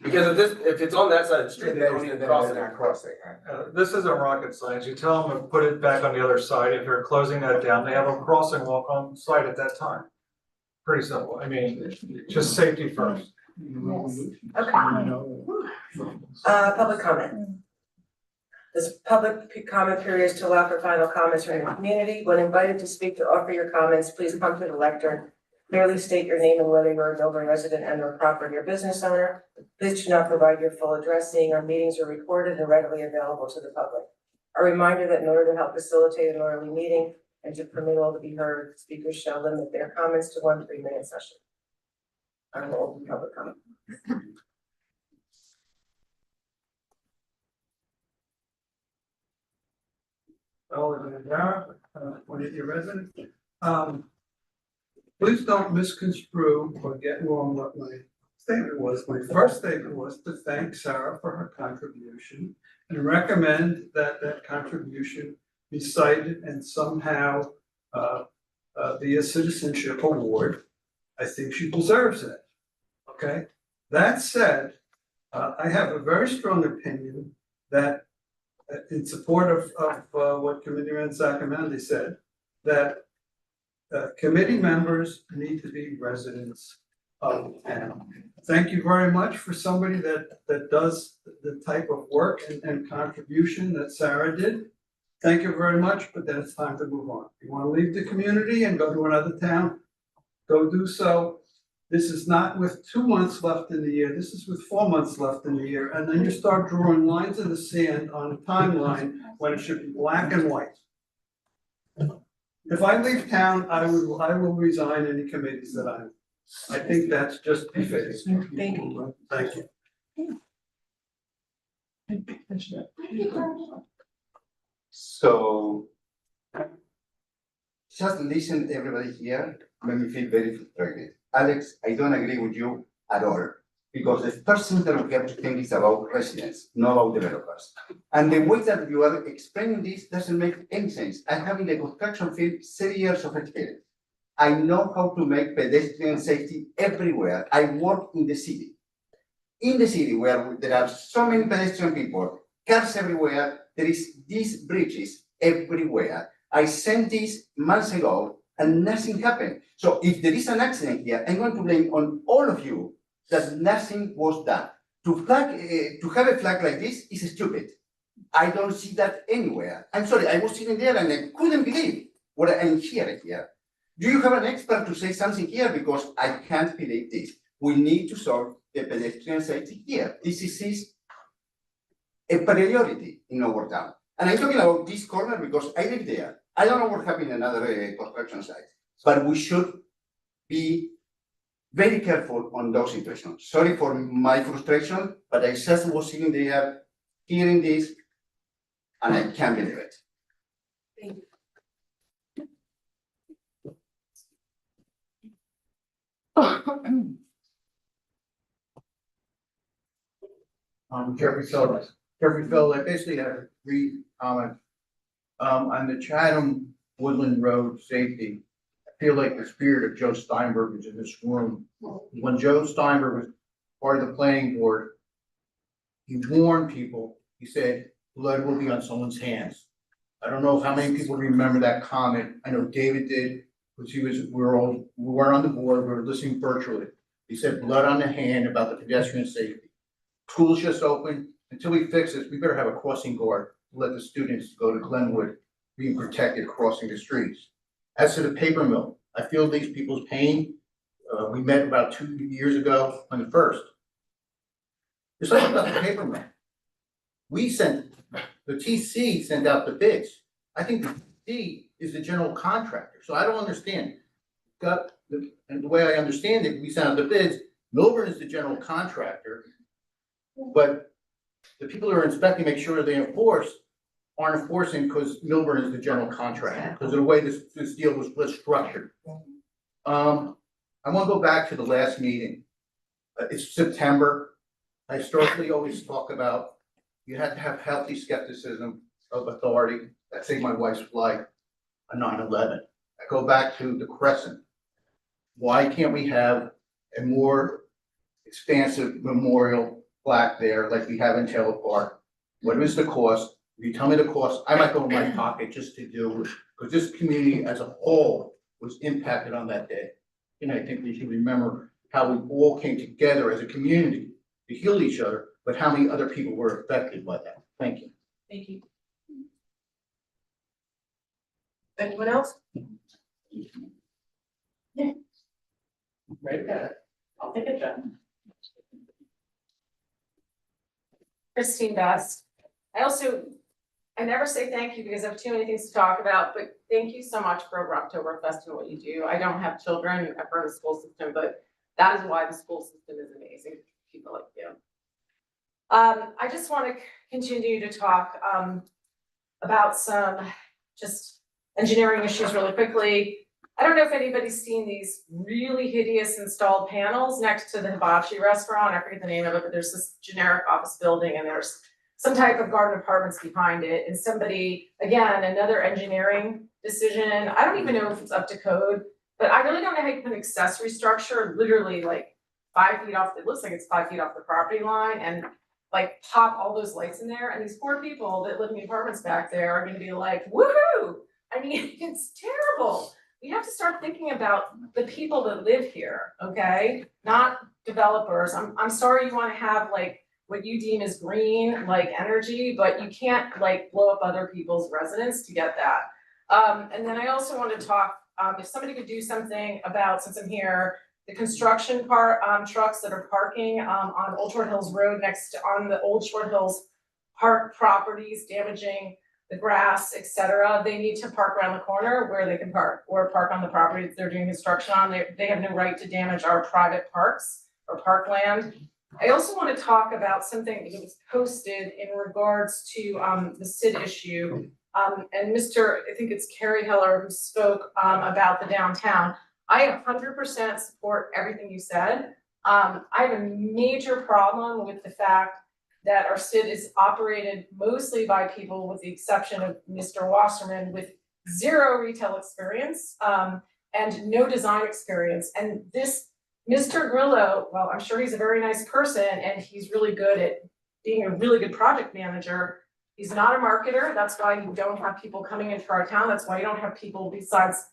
Because if it's on that side of the street, they don't need to cross it. They're not crossing, right? This isn't rocket science. You tell them to put it back on the other side. If you're closing that down, they have a crossing walk on site at that time. Pretty simple. I mean, just safety first. Okay. Public comment. This public comment period is to allow for final comments from the community. When invited to speak to offer your comments, please come to the lectern. Clearly state your name and whether you're a Millburn resident and or property or business owner. Please do not provide your full address, seeing our meetings are recorded and readily available to the public. A reminder that in order to help facilitate an orderly meeting and to permit all to be heard, speakers shall limit their comments to 1 3-minute session. I will open public comment. Darrah, 28-year resident. Please don't misconstrue or get wrong what my statement was. My first statement was to thank Sarah for her contribution and recommend that that contribution be cited and somehow be a citizenship award. I think she deserves it. Okay, that said, I have a very strong opinion that in support of what Committeeman Sacramento said, that committee members need to be residents of town. Thank you very much for somebody that does the type of work and contribution that Sarah did. Thank you very much, but then it's time to move on. If you want to leave the community and go to another town, go do so. This is not with 2 months left in the year, this is with 4 months left in the year, and then you start drawing lines in the sand on a timeline when it should be black and white. If I leave town, I will resign any committees that I'm. I think that's just befitting. Thank you. Thank you. So just listen to everybody here, made me feel very frustrated. Alex, I don't agree with you at all, because the first thing that we have to think is about residents, not about developers. And the way that you are explaining this doesn't make any sense. I have in the construction field 30 years of experience. I know how to make pedestrian safety everywhere. I work in the city. In the city where there are so many pedestrian people, cars everywhere, there is these bridges everywhere. I sent this months ago and nothing happened. So if there is an accident here, I'm going to blame on all of you that nothing was done. To have a flag like this is stupid. I don't see that anywhere. I'm sorry, I was sitting there and I couldn't believe what I'm hearing here. Do you have an expert to say something here? Because I can't believe this. We need to solve the pedestrian safety here. This is a priority in our town. And I'm talking about this corner because I live there. I don't know what happened in other construction sites, but we should be very careful on those situations. Sorry for my frustration, but I just was sitting there hearing this and I can't believe it. Jeffrey Phil, I basically have a brief comment. On the Chatham Woodland Road safety, I feel like the spirit of Joe Steinberg is in this room. When Joe Steinberg was part of the planning board, he warned people, he said, blood will be on someone's hands. I don't know how many people remember that comment. I know David did, because we weren't on the board, we were listening virtually. He said blood on the hand about the pedestrian safety. School's just open. Until we fix this, we better have a crossing guard to let the students go to Glenwood being protected crossing the streets. As to the paper mill, I feel these people's pain. We met about 2 years ago on the 1st. It's like about the paper mill. The TC sent out the bids. I think the TC is the general contractor, so I don't understand. And the way I understand it, we sent out the bids, Milburn is the general contractor, but the people who are inspecting, make sure they aren't enforcing because Milburn is the general contractor, because of the way this deal was structured. I want to go back to the last meeting. It's September. I historically always talk about you have to have healthy skepticism of authority. That saved my wife's life on 9/11. I go back to the Crescent. Why can't we have a more expansive memorial plaque there like we have in Taylor Park? What is the cost? If you tell me the cost, I might go in my pocket just to do, because this community as a whole was impacted on that day. And I think we should remember how we all came together as a community to heal each other, but how many other people were affected by that. Thank you. Thank you. Anyone else? Yeah. Right there. I'll take it, Jen. Christine Best. I never say thank you because I have too many things to talk about, but thank you so much for Oktoberfest and what you do. I don't have children, I've run the school system, but that is why the school system is amazing, people like you. I just want to continue to talk about some just engineering issues really quickly. I don't know if anybody's seen these really hideous installed panels next to the hibachi restaurant. I forget the name of it, but there's this generic office building and there's some type of garden apartments behind it. And somebody, again, another engineering decision. I don't even know if it's up to code, but I really don't know how you put an accessory structure literally like 5 feet off, it looks like it's 5 feet off the property line, and like pop all those lights in there. And these poor people that live in the apartments back there are gonna be like, woohoo! I mean, it's terrible. We have to start thinking about the people that live here, okay? Not developers. I'm sorry you wanna have like what you deem as green, like energy, but you can't like blow up other people's residents to get that. And then I also want to talk, if somebody could do something about, since I'm here, the construction trucks that are parking on Old Short Hills Road on the Old Short Hills Park properties, damaging the grass, etc. They need to park around the corner where they can park, or park on the property that they're doing construction on. They have no right to damage our private parks or parkland. I also want to talk about something that was posted in regards to the SID issue. And I think it's Carrie Heller who spoke about the downtown. I 100% support everything you said. I have a major problem with the fact that our SID is operated mostly by people, with the exception of Mr. Wasserman, with zero retail experience and no design experience. And this Mr. Grillo, well, I'm sure he's a very nice person and he's really good at being a really good project manager. He's not a marketer. That's why you don't have people coming into our town. That's why you don't have people besides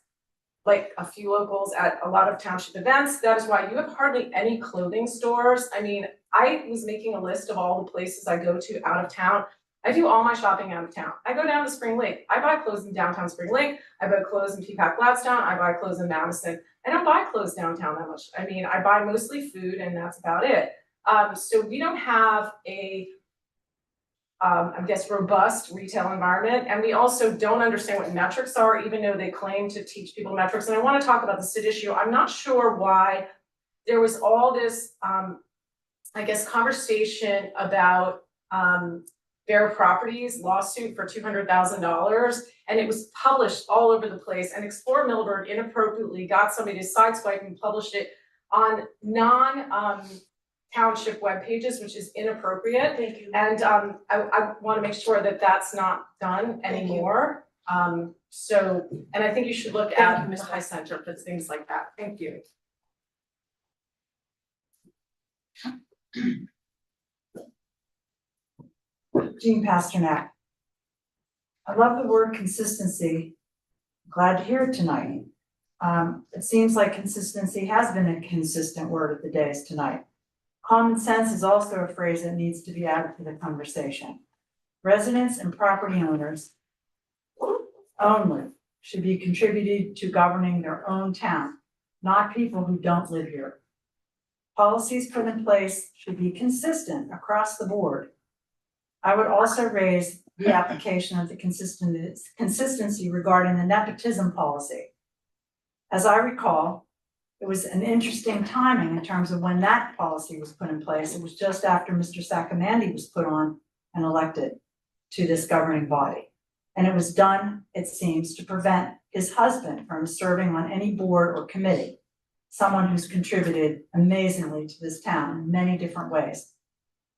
like a few locals at a lot of township events. That is why you have hardly any clothing stores. I mean, I was making a list of all the places I go to out of town. I do all my shopping out of town. I go down to Spring Lake. I buy clothes in downtown Spring Lake. I buy clothes in Peacock Gladstone. I buy clothes in Madison. I don't buy clothes downtown that much. I mean, I buy mostly food and that's about it. So we don't have a, I guess, robust retail environment. And we also don't understand what metrics are, even though they claim to teach people metrics. And I want to talk about the SID issue. I'm not sure why there was all this, I guess, conversation about Bear Properties lawsuit for $200,000, and it was published all over the place. And Explore Milburn inappropriately got somebody to sideswipe and published it on township web pages, which is inappropriate. Thank you. And I wanna make sure that that's not done Thank you. anymore. So, and I think you should look Thank at you, the Ms. high center for things like that. Thank you. Jean Pasternak. I love the word consistency. Glad to hear it tonight. It seems like consistency has been a consistent word of the days tonight. Common sense is also a phrase that needs to be added to the conversation. Residents and property owners only should be contributed to governing their own town, not people who don't live here. Policies put in place should be consistent across the board. I would also raise the application of the consistency regarding the nepotism policy. As I recall, it was an interesting timing in terms of when that policy was put in place. It was just after Mr. Sacamandi was put on and elected to this governing body. And it was done, it seems, to prevent his husband from serving on any board or committee, someone who's contributed amazingly to this town in many different ways.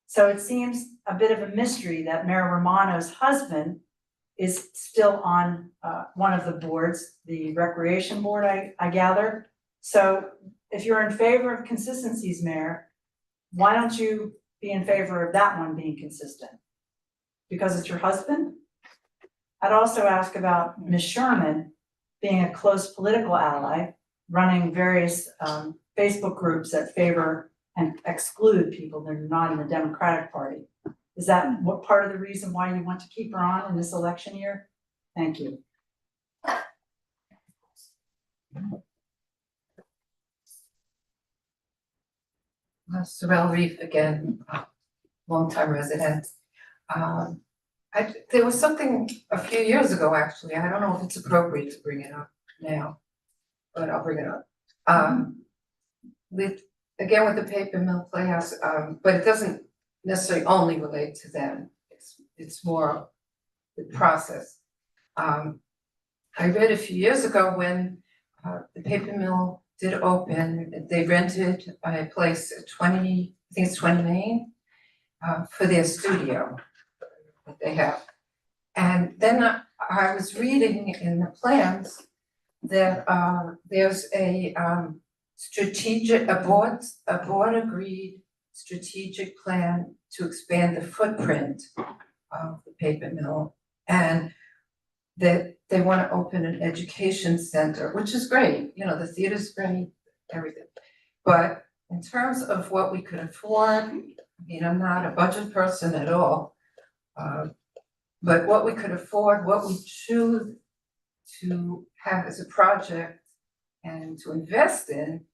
So it seems a bit of a mystery that Mayor Romano's husband is still on one of the boards, the Recreation Board, I gather. So if you're in favor of consistencies, Mayor, why don't you be in favor of that one being consistent? Because it's your husband? I'd also ask about Ms. Sherman being a close political ally, running various Facebook groups that favor and exclude people that are not in the Democratic Party. Is that what part of the reason why you want to keep her on in this election year? Thank you. Sorrel Reef again, longtime resident. There was something a few years ago, actually, I don't know if it's appropriate to bring it up now, but I'll bring it up. With the paper mill playhouse, but it doesn't necessarily only relate to them. It's more the process. I read a few years ago when the paper mill did open, they rented a place at 20 Main, for their studio that they have. And then I was reading in the plans that there's a board agreed strategic plan to expand the footprint of the paper mill, and that they want to open an education center, which is great, you know, the theater's great, everything. But in terms of what we could afford, I mean, I'm not a budget person at all, but what we could afford, what we choose to have as a project and to invest in,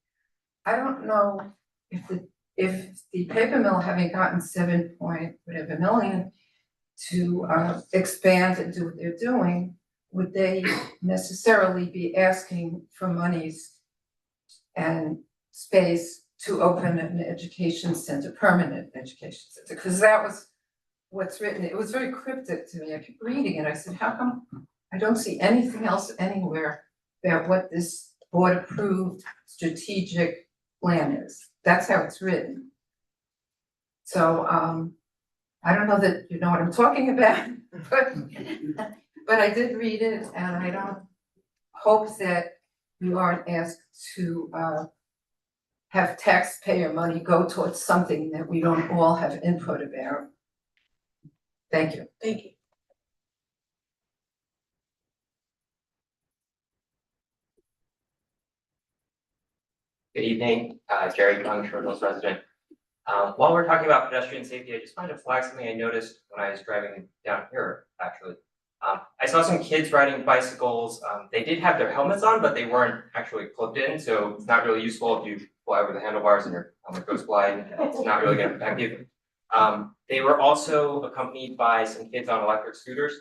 I don't know if the paper mill, having gotten 7 point whatever million to expand and do what they're doing, would they necessarily be asking for monies and space to open an education center, permanent education center? Because that was what's written. It was very cryptic to me. I kept reading it. I said, how come I don't see anything else anywhere about what this board approved strategic plan is? That's how it's written. So I don't know that you know what I'm talking about, but I did read it, and I don't hope that you aren't asked to have taxpayer money go towards something that we don't all have input about. Thank you. Thank you. Good evening, Jerry Young, Short Hills resident. While we're talking about pedestrian safety, I just wanted to flag something I noticed when I was driving down here, actually. I saw some kids riding bicycles. They did have their helmets on, but they weren't actually clipped in, so it's not really useful if you fly over the handlebars and your helmet goes flying. It's not really gonna protect you. They were also accompanied by some kids on electric scooters.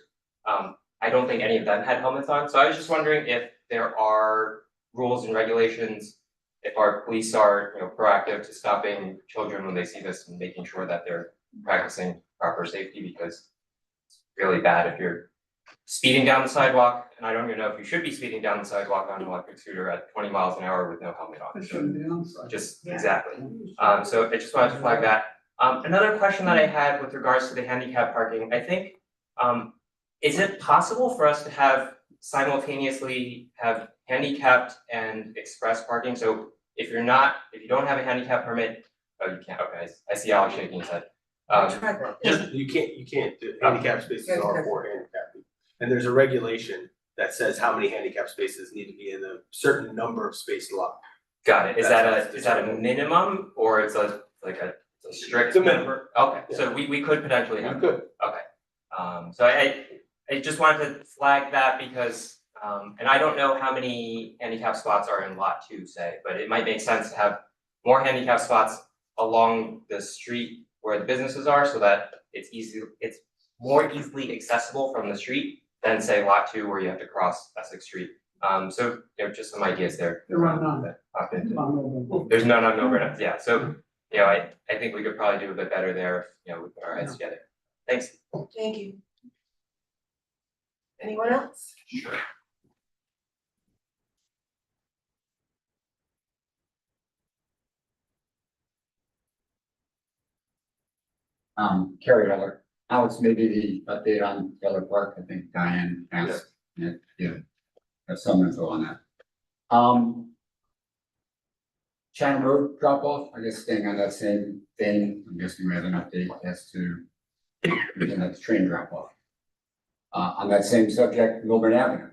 I don't think any of them had helmets on, so I was just wondering if there are rules and regulations, if our police are, proactive to stopping children when they see this and making sure that they're practicing proper safety, because it's really bad if you're speeding down the sidewalk, and I don't even know if you should be speeding down the sidewalk on an electric scooter at 20 miles an hour with no helmet on. It shouldn't be on site. Just exactly. So I just wanted to flag that. Another question that I had with regards to the handicap parking, I think, is it possible for us to have simultaneously have handicapped and express parking? So if you don't have a handicap permit, oh, you can't, okay, I see Alex shaking his head. You can't do handicap spaces are for handicap. And there's a regulation that says how many handicap spaces need to be in a certain number of space lot. Got it. Is that a minimum or it's a strict number? Okay, so we could potentially have. You could. Okay. So I just wanted to flag that because, and I don't know how many handicap spots are in lot 2, say, but it might make sense to have more handicap spots along the street where the businesses are so that it's more easily accessible from the street than say lot 2 where you have to cross Essex Street. So just some ideas there. There are none. There's none on Milburn, yeah, so, I think we could probably do a bit better there, if, we put our heads together. Thanks. Thank you. Anyone else? Sure. Carrie Eller, Alex, maybe the update on Keller Park, I think Diane asked, have some info on that. Channel Road drop off, I guess staying on that same vein, I'm guessing we have an update as to the train drop off. On that same subject, Milburn Avenue,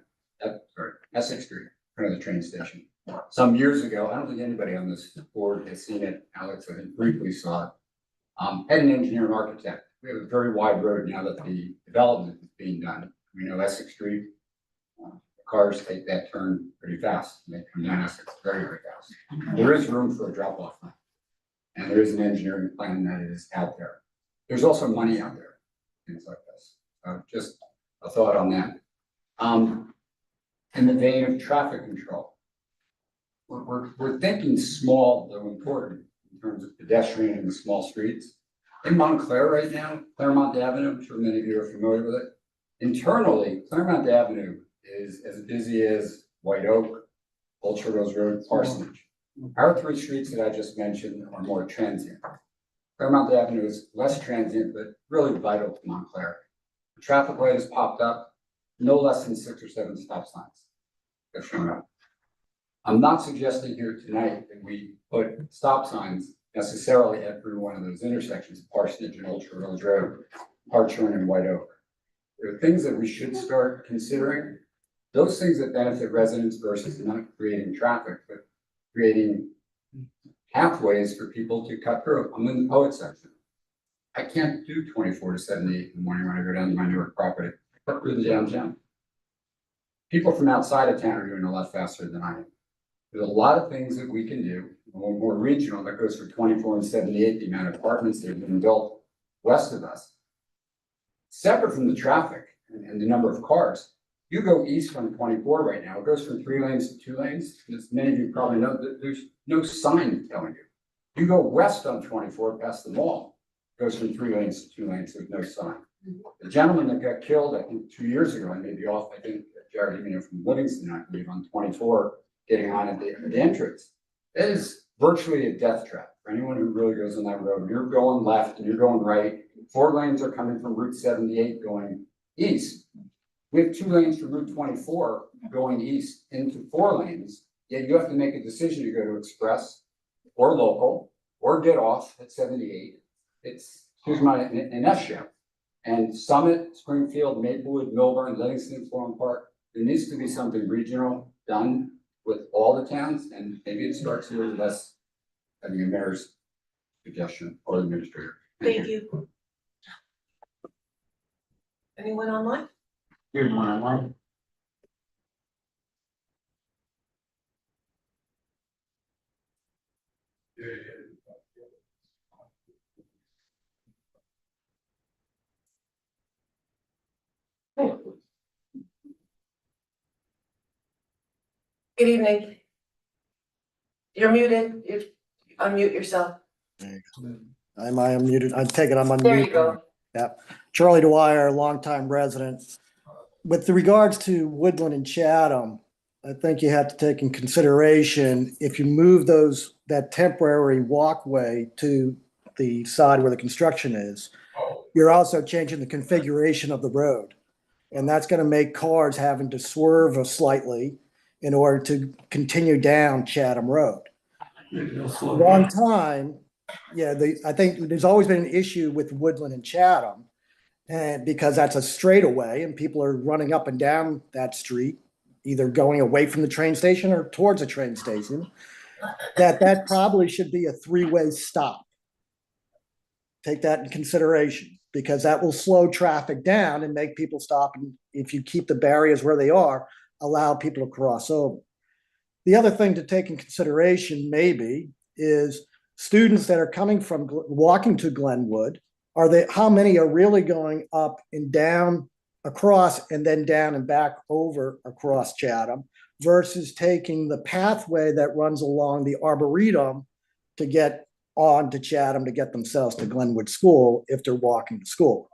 Essex Street, in front of the train station. Some years ago, I don't think anybody on this board has seen it, Alex, I think briefly saw it. Had an engineer and architect. We have a very wide road now that the development is being done. We know Essex Street, the cars take that turn pretty fast. They come down Essex very, very fast. There is room for a drop off line. And there is an engineering plan that is out there. There's also money out there, things like this. Just a thought on that. In the vein of traffic control, we're thinking small though important in terms of pedestrian and small streets. In Montclair right now, Claremont Avenue, I'm sure many of you are familiar with it. Internally, Claremont Avenue is as busy as White Oak, Old Churros Road, Parsonage. Our 3 streets that I just mentioned are more transient. Claremont Avenue is less transient, but really vital to Montclair. The traffic light has popped up, no less than 6 or 7 stop signs have shown up. I'm not suggesting here tonight that we put stop signs necessarily at every one of those intersections, Parsonage and Old Churros Road, Hartshorn and White Oak. There are things that we should start considering. Those things that benefit residents versus not creating traffic, but creating pathways for people to cut through. I'm in the poet section. I can't do 24 to 78 in the morning when I go down to my Newark property. I cut through the downtown. People from outside of town are doing a lot faster than I am. There's a lot of things that we can do, more regional, that goes for 24 and 78, the amount of apartments that have been built west of us. Separate from the traffic and the number of cars, you go east on 24 right now, it goes from 3 lanes to 2 lanes. As many of you probably know, that there's no sign telling you. You go west on 24 past the mall, it goes from 3 lanes to 2 lanes, there's no sign. The gentleman that got killed, I think 2 years ago, and maybe off, I think Jared, from Livingston, I believe, on 24, getting on at the entrance. It is virtually a death trap for anyone who really goes on that road. You're going left and you're going right. 4 lanes are coming from Route 78 going east. We have 2 lanes from Route 24 going east into 4 lanes. Yet you have to make a decision to go to express or local or get off at 78. It's, an S shape. And Summit, Springfield, Maplewood, Milburn, Livingston, Florham Park, there needs to be something regional done with all the towns, and maybe it starts here with less having a mayor's suggestion or the administrator. Thank you. Anyone online? Here's one online. Good evening. You're muted. You unmute yourself. Am I unmuted? I take it I'm unmuted. There you go. Yeah. Charlie Dwyer, longtime resident. with regards to Woodland and Chatham, I think you have to take in consideration, if you move that temporary walkway to the side where the construction is, you're also changing the configuration of the road. And that's gonna make cars having to swerve slightly in order to continue down Chatham Road. One time, yeah, I think there's always been an issue with Woodland and Chatham. And because that's a straightaway and people are running up and down that street, either going away from the train station or towards a train station, that probably should be a three-way stop. Take that in consideration, because that will slow traffic down and make people stop. And if you keep the barriers where they are, allow people to cross over. The other thing to take in consideration maybe is students that are coming from walking to Glenwood. How many are really going up and down across and then down and back over across Chatham versus taking the pathway that runs along the Arboretum to get on to Chatham to get themselves to Glenwood School if they're walking to school?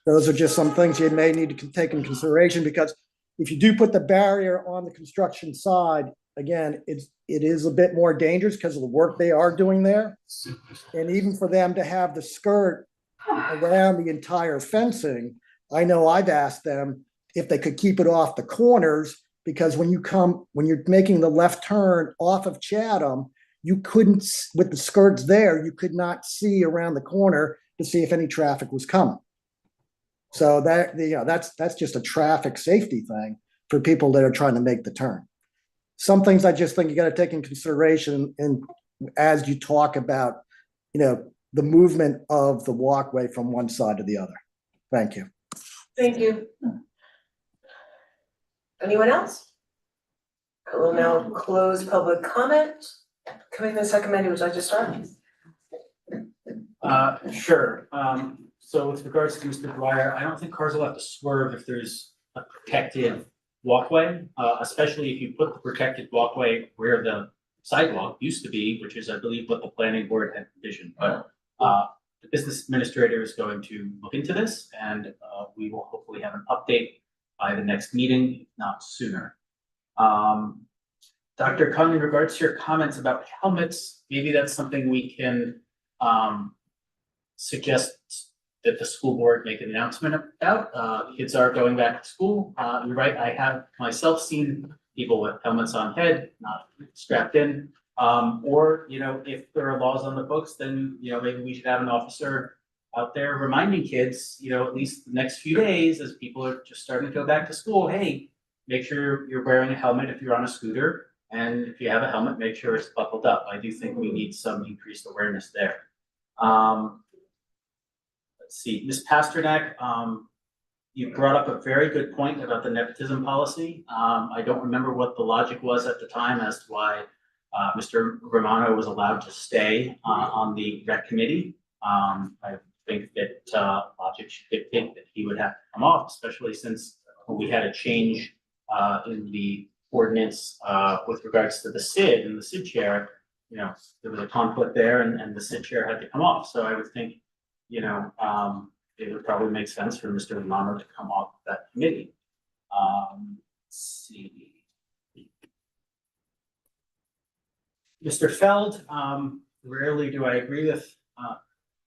Those are just some things you may need to take in consideration, because if you do put the barrier on the construction side, again, it is a bit more dangerous because of the work they are doing there. And even for them to have the skirt around the entire fencing, I know I've asked them if they could keep it off the corners, because when you're making the left turn off of Chatham, you couldn't, with the skirts there, you could not see around the corner to see if any traffic was coming. So that's just a traffic safety thing for people that are trying to make the turn. Some things I just think you got to take in consideration, and as you talk about, the movement of the walkway from one side to the other. Thank you. Thank you. Anyone else? I will now close public comment. Committee and Subcommittee, would you like to start? Sure. So with regards to Mr. Dwyer, I don't think cars will have to swerve if there's a protected walkway, especially if you put the protected walkway where the sidewalk used to be, which is, I believe, what the planning board had envisioned. But the business administrator is going to look into this, and we will hopefully have an update by the next meeting, if not sooner. Dr. Kung, in regards to your comments about helmets, maybe that's something we can suggest that the school board make an announcement about. Kids are going back to school. You're right, I have myself seen people with helmets on head, not strapped in. Or, if there are laws on the books, then, maybe we should have an officer out there reminding kids, at least the next few days as people are just starting to go back to school, hey, make sure you're wearing a helmet if you're on a scooter. And if you have a helmet, make sure it's buckled up. I do think we need some increased awareness there. Let's see, Ms. Pasternak, you brought up a very good point about the nepotism policy. I don't remember what the logic was at the time as to why Mr. Romano was allowed to stay on the rec committee. I think that logic should dictate that he would have to come off, especially since we had a change in the ordinance with regards to the SID and the SID chair. There was a conflict there, and the SID chair had to come off. So I would think, it would probably make sense for Mr. Romano to come off that committee. Let's see. Mr. Feld, rarely do I agree with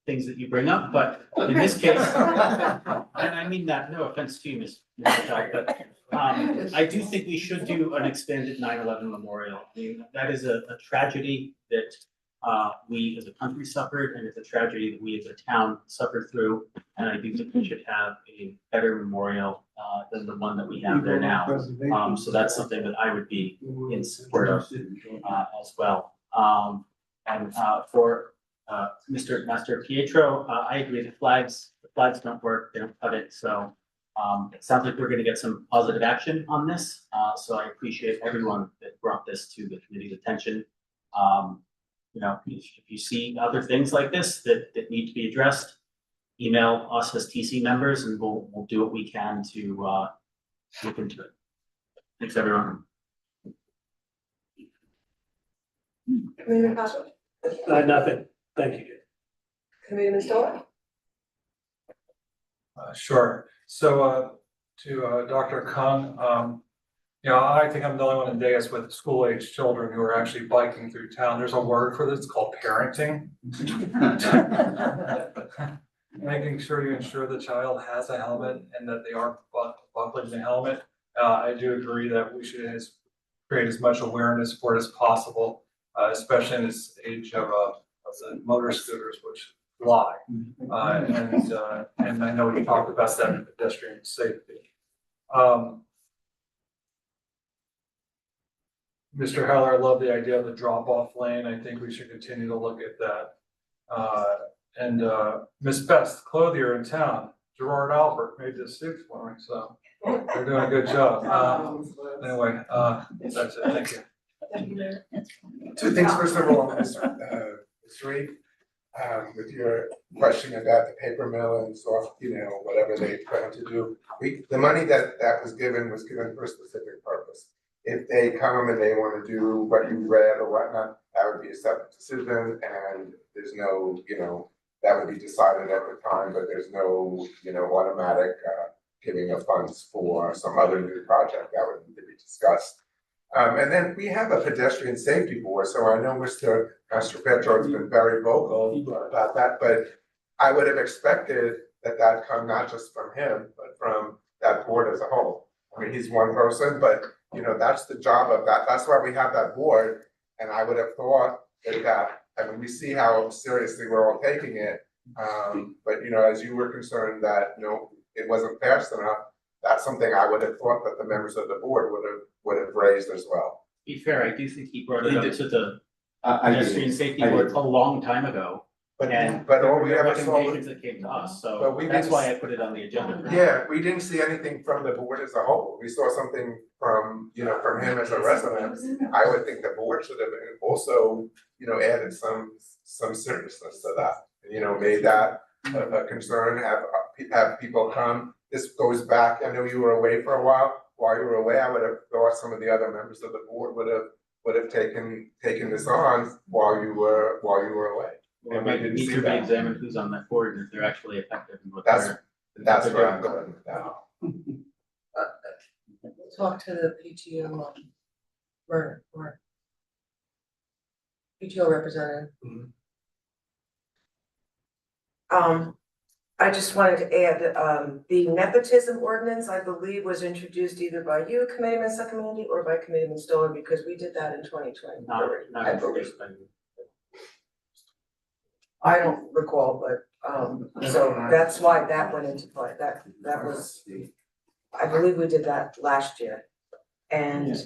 things that you bring up, but in this case, and I mean that, no offense to you, Mr. Feld, but I do think we should do an expanded 9/11 memorial. I mean, that is a tragedy that we as a country suffered, and it's a tragedy that we as a town suffered through. And I do think we should have a better memorial than the one that we have there now. So that's something that I would be in support of as well. And for Mr. Master Pietro, I agree. The flags don't work. They don't cut it. So it sounds like we're going to get some positive action on this. So I appreciate everyone that brought this to the committee's attention. If you see other things like this that need to be addressed, email us as TC members, and we'll do what we can to look into it. Thanks, everyone. Committee Patrick? Nothing. Thank you. Committee Stoller? Sure. So to Dr. Kung. You know, I think I'm the only one in Deus with school-age children who are actually biking through town. There's a word for this, it's called parenting. Making sure you ensure the child has a helmet and that they are buckling the helmet. I do agree that we should create as much awareness for it as possible, especially in this age of the motor scooters, which fly. And I know we talked about that in pedestrian safety. Mr. Heller, I love the idea of the drop-off lane. I think we should continue to look at that. And Miss Best, clothier in town, Gerard Albert made this suit for me, so they're doing a good job. Anyway, that's it. Thank you. Two things, first of all, Ms. Reed, with your question about the paper mill and soft, whatever they plan to do. The money that was given for a specific purpose. If they come and they want to do what you read or whatnot, that would be a separate decision, and there's no, that would be decided at the time, but there's no, automatic giving of funds for some other new project that would need to be discussed. And then we have a pedestrian safety board, so I know Mr. Petro has been very vocal about that, but I would have expected that come not just from him, but from that board as a whole. I mean, he's one person, but that's the job of that. That's why we have that board. And I would have thought that, we see how seriously we're all taking it. But as you were concerned that, it wasn't fast enough, that's something I would have thought that the members of the board would have raised as well. To be fair, I do think he brought it up to the I pedestrian safety board a long time ago. But And all there we were ever saw recommendations that came to us, But so we that's didn't why I put it on the agenda. Yeah, we didn't see anything from the board as a whole. We saw something from, from him as a resident. I would think the board should have also, added some seriousness to that. Made that a concern, have people come. This goes back, I know you were away for a while. While you were away, I would have thought some of the other members of the board would have taken this on while you were away. It might need to re-examine who's on that board and if they're actually effective and what That's where I'm going with that. Talk to the PTO, or PTO representative. I just wanted to add, the nepotism ordinance, I believe, was introduced either by you, Committeeman Succomandy, or by Committeeman Stoller, because we did that in 2020. I believe. I don't recall, but, so that's why that went into play, that was, I believe we did that last year. And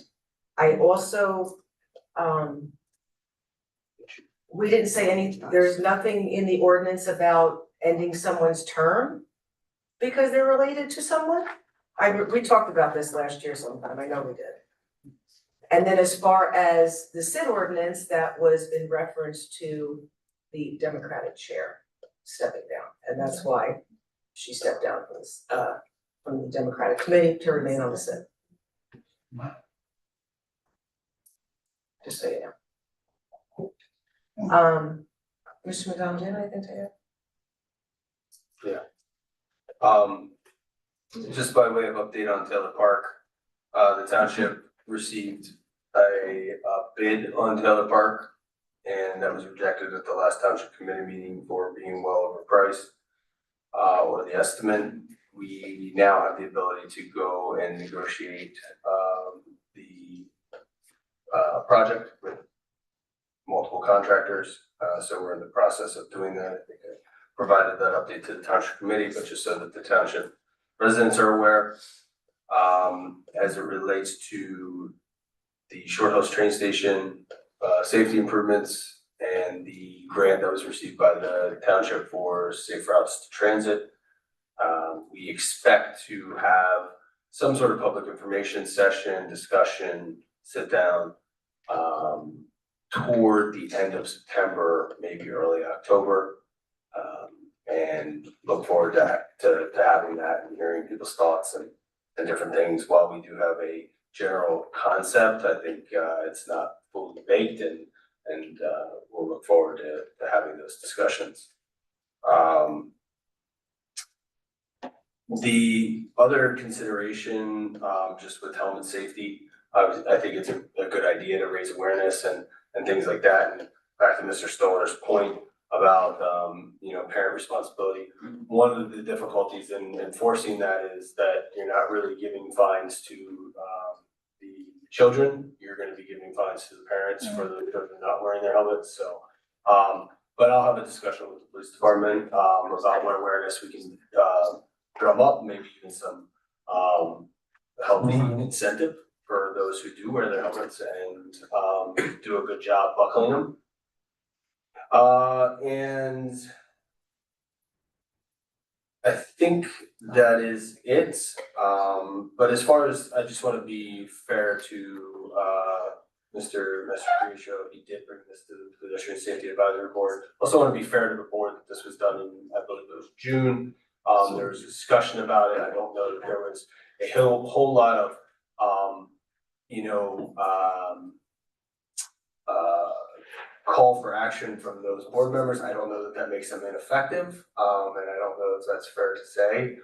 I also, we didn't say there's nothing in the ordinance about ending someone's term because they're related to someone. We talked about this last year sometime, I know we did. And then as far as the SID ordinance, that was in reference to the Democratic chair stepping down, and that's why she stepped down from the Democratic committee to remain on the SID. Just so you know. Mr. McDonald, do you have anything to add? Just by way of update on Taylor Park, the township received a bid on Taylor Park, and that was rejected at the last township committee meeting for being well overpriced, or the estimate. We now have the ability to go and negotiate the project with multiple contractors. So we're in the process of doing that. I think I provided that update to the township committee, but just so that the township residents are aware, as it relates to the Short Hills train station, safety improvements, and the grant that was received by the township for safe routes to transit. We expect to have some sort of public information session, discussion, sit down, toward the end of September, maybe early October. And look forward to having that and hearing people's thoughts and different things. While we do have a general concept, I think it's not fully baked, and we'll look forward to having those discussions. The other consideration, just with helmet safety, I think it's a good idea to raise awareness and things like that. And back to Mr. Stoller's point about, parent responsibility. One of the difficulties in enforcing that is that you're not really giving fines to, the children. You're gonna be giving fines to the parents for the children not wearing their helmets, so. But I'll have a discussion with the police department, about what awareness we can, drum up, maybe even some, healthy incentive for those who do wear their helmets and, do a good job buckling them. And I think that is it. But as far as, I just want to be fair to, Mr. Creasio, he did bring this to the Pedestrian Safety Advisory Board. Also want to be fair to the board that this was done in, I believe it was June. There was a discussion about it. I don't know that there was a whole lot of, call for action from those board members. I don't know that that makes them ineffective, and I don't know if that's fair to say,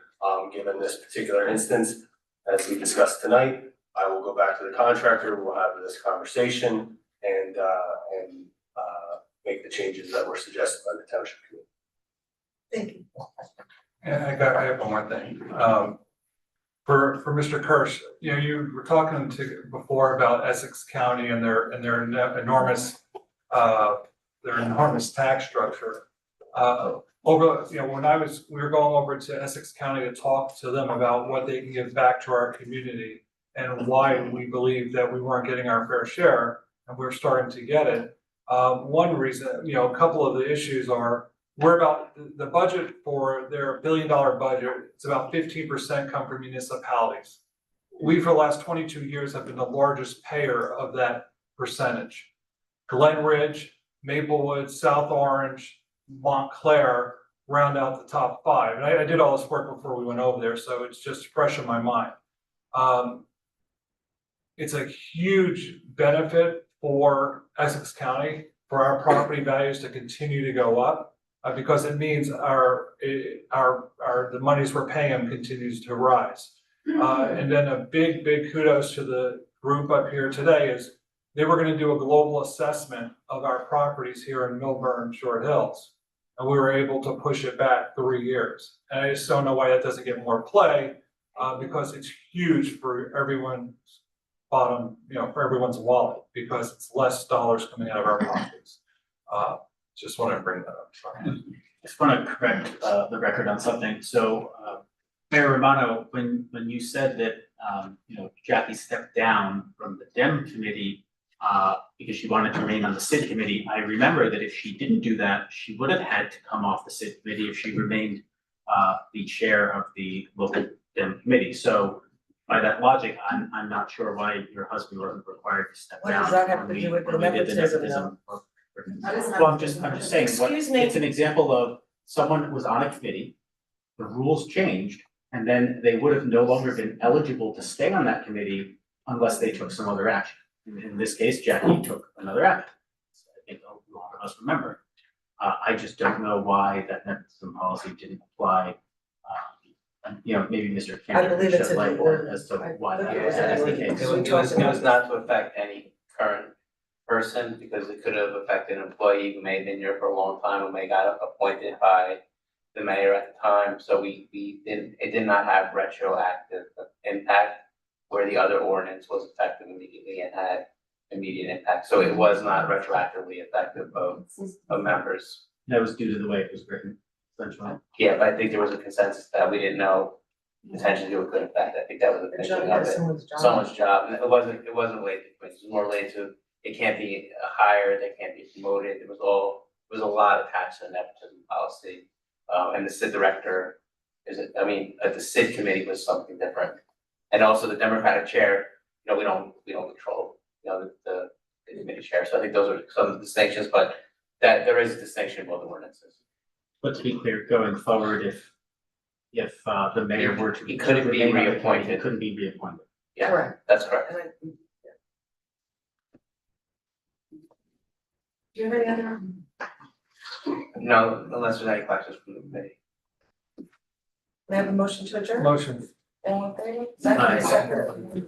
given this particular instance. As we discussed tonight, I will go back to the contractor, we'll have this conversation and make the changes that were suggested by the township committee. Thank you. And I have one more thing. For Mr. Kirsch, you were talking before about Essex County and their enormous tax structure. When we were going over to Essex County to talk to them about what they can give back to our community and why we believe that we weren't getting our fair share, and we're starting to get it. One reason, a couple of the issues are, we're about, the budget for their $1 billion budget, it's about 15% come from municipalities. We, for the last 22 years, have been the largest payer of that percentage. Glen Ridge, Maplewood, South Orange, Montclair round out the top 5. And I did all this work before we went over there, so it's just fresh in my mind. It's a huge benefit for Essex County for our property values to continue to go up, because it means the monies we're paying them continues to rise. And then a big kudos to the group up here today is they were going to do a global assessment of our properties here in Millburn, Short Hills. And we were able to push it back 3 years. And I just don't know why that doesn't get more play, because it's huge for everyone's bottom, for everyone's wallet, because it's less dollars coming out of our pockets. Just want to bring that up. Just want to correct the record on something. So Mayor Romano, when you said that Jackie stepped down from the DEM committee because she wanted to remain on the SID committee, I remember that if she didn't do that, she would have had to come off the SID committee if she remained the chair of the local DEM committee. So by that logic, I'm not sure why your husband wasn't required to step down. What does that have to do with the nepotism? Well, I'm just saying, Excuse me. it's an example of someone who was on a committee, the rules changed, and then they would have no longer been eligible to stay on that committee unless they took some other action. In this case, Jackie took another action. So I think a lot of us remember. I just don't know why that nepotism policy didn't apply. Maybe Mr. I Cantor believe could it's shed in light the on ordinance. as to why that Yeah, is the case. It was not to affect any current person, because it could have affected an employee who may have been here for a long time, who may got appointed by the mayor at the time. So it did not have retroactive impact, where the other ordinance was effective immediately and had immediate impact. So it was not retroactively effective of members. That was due to the way it was written, essentially. Yeah, but I think there was a consensus that we didn't know potentially it could affect. I think that was a thinking of it. Someone's job, and it wasn't related to it. It was more related to, it can't be hired, they can't be promoted. There was a lot attached to the nepotism policy. And the SID director the SID committee was something different. And also the Democratic chair, we don't control, the committee chair. So I think those are some of the distinctions, but that there is a distinction in both ordinances. But to be clear, going forward, if the mayor were to. He couldn't be remain on the committee, reappointed. He couldn't be reappointed. Yeah, Correct. that's correct. Do you have any other? No, unless there's any questions from the committee. May I have a motion to adjourn? Motion. All in favor? Aye. Second.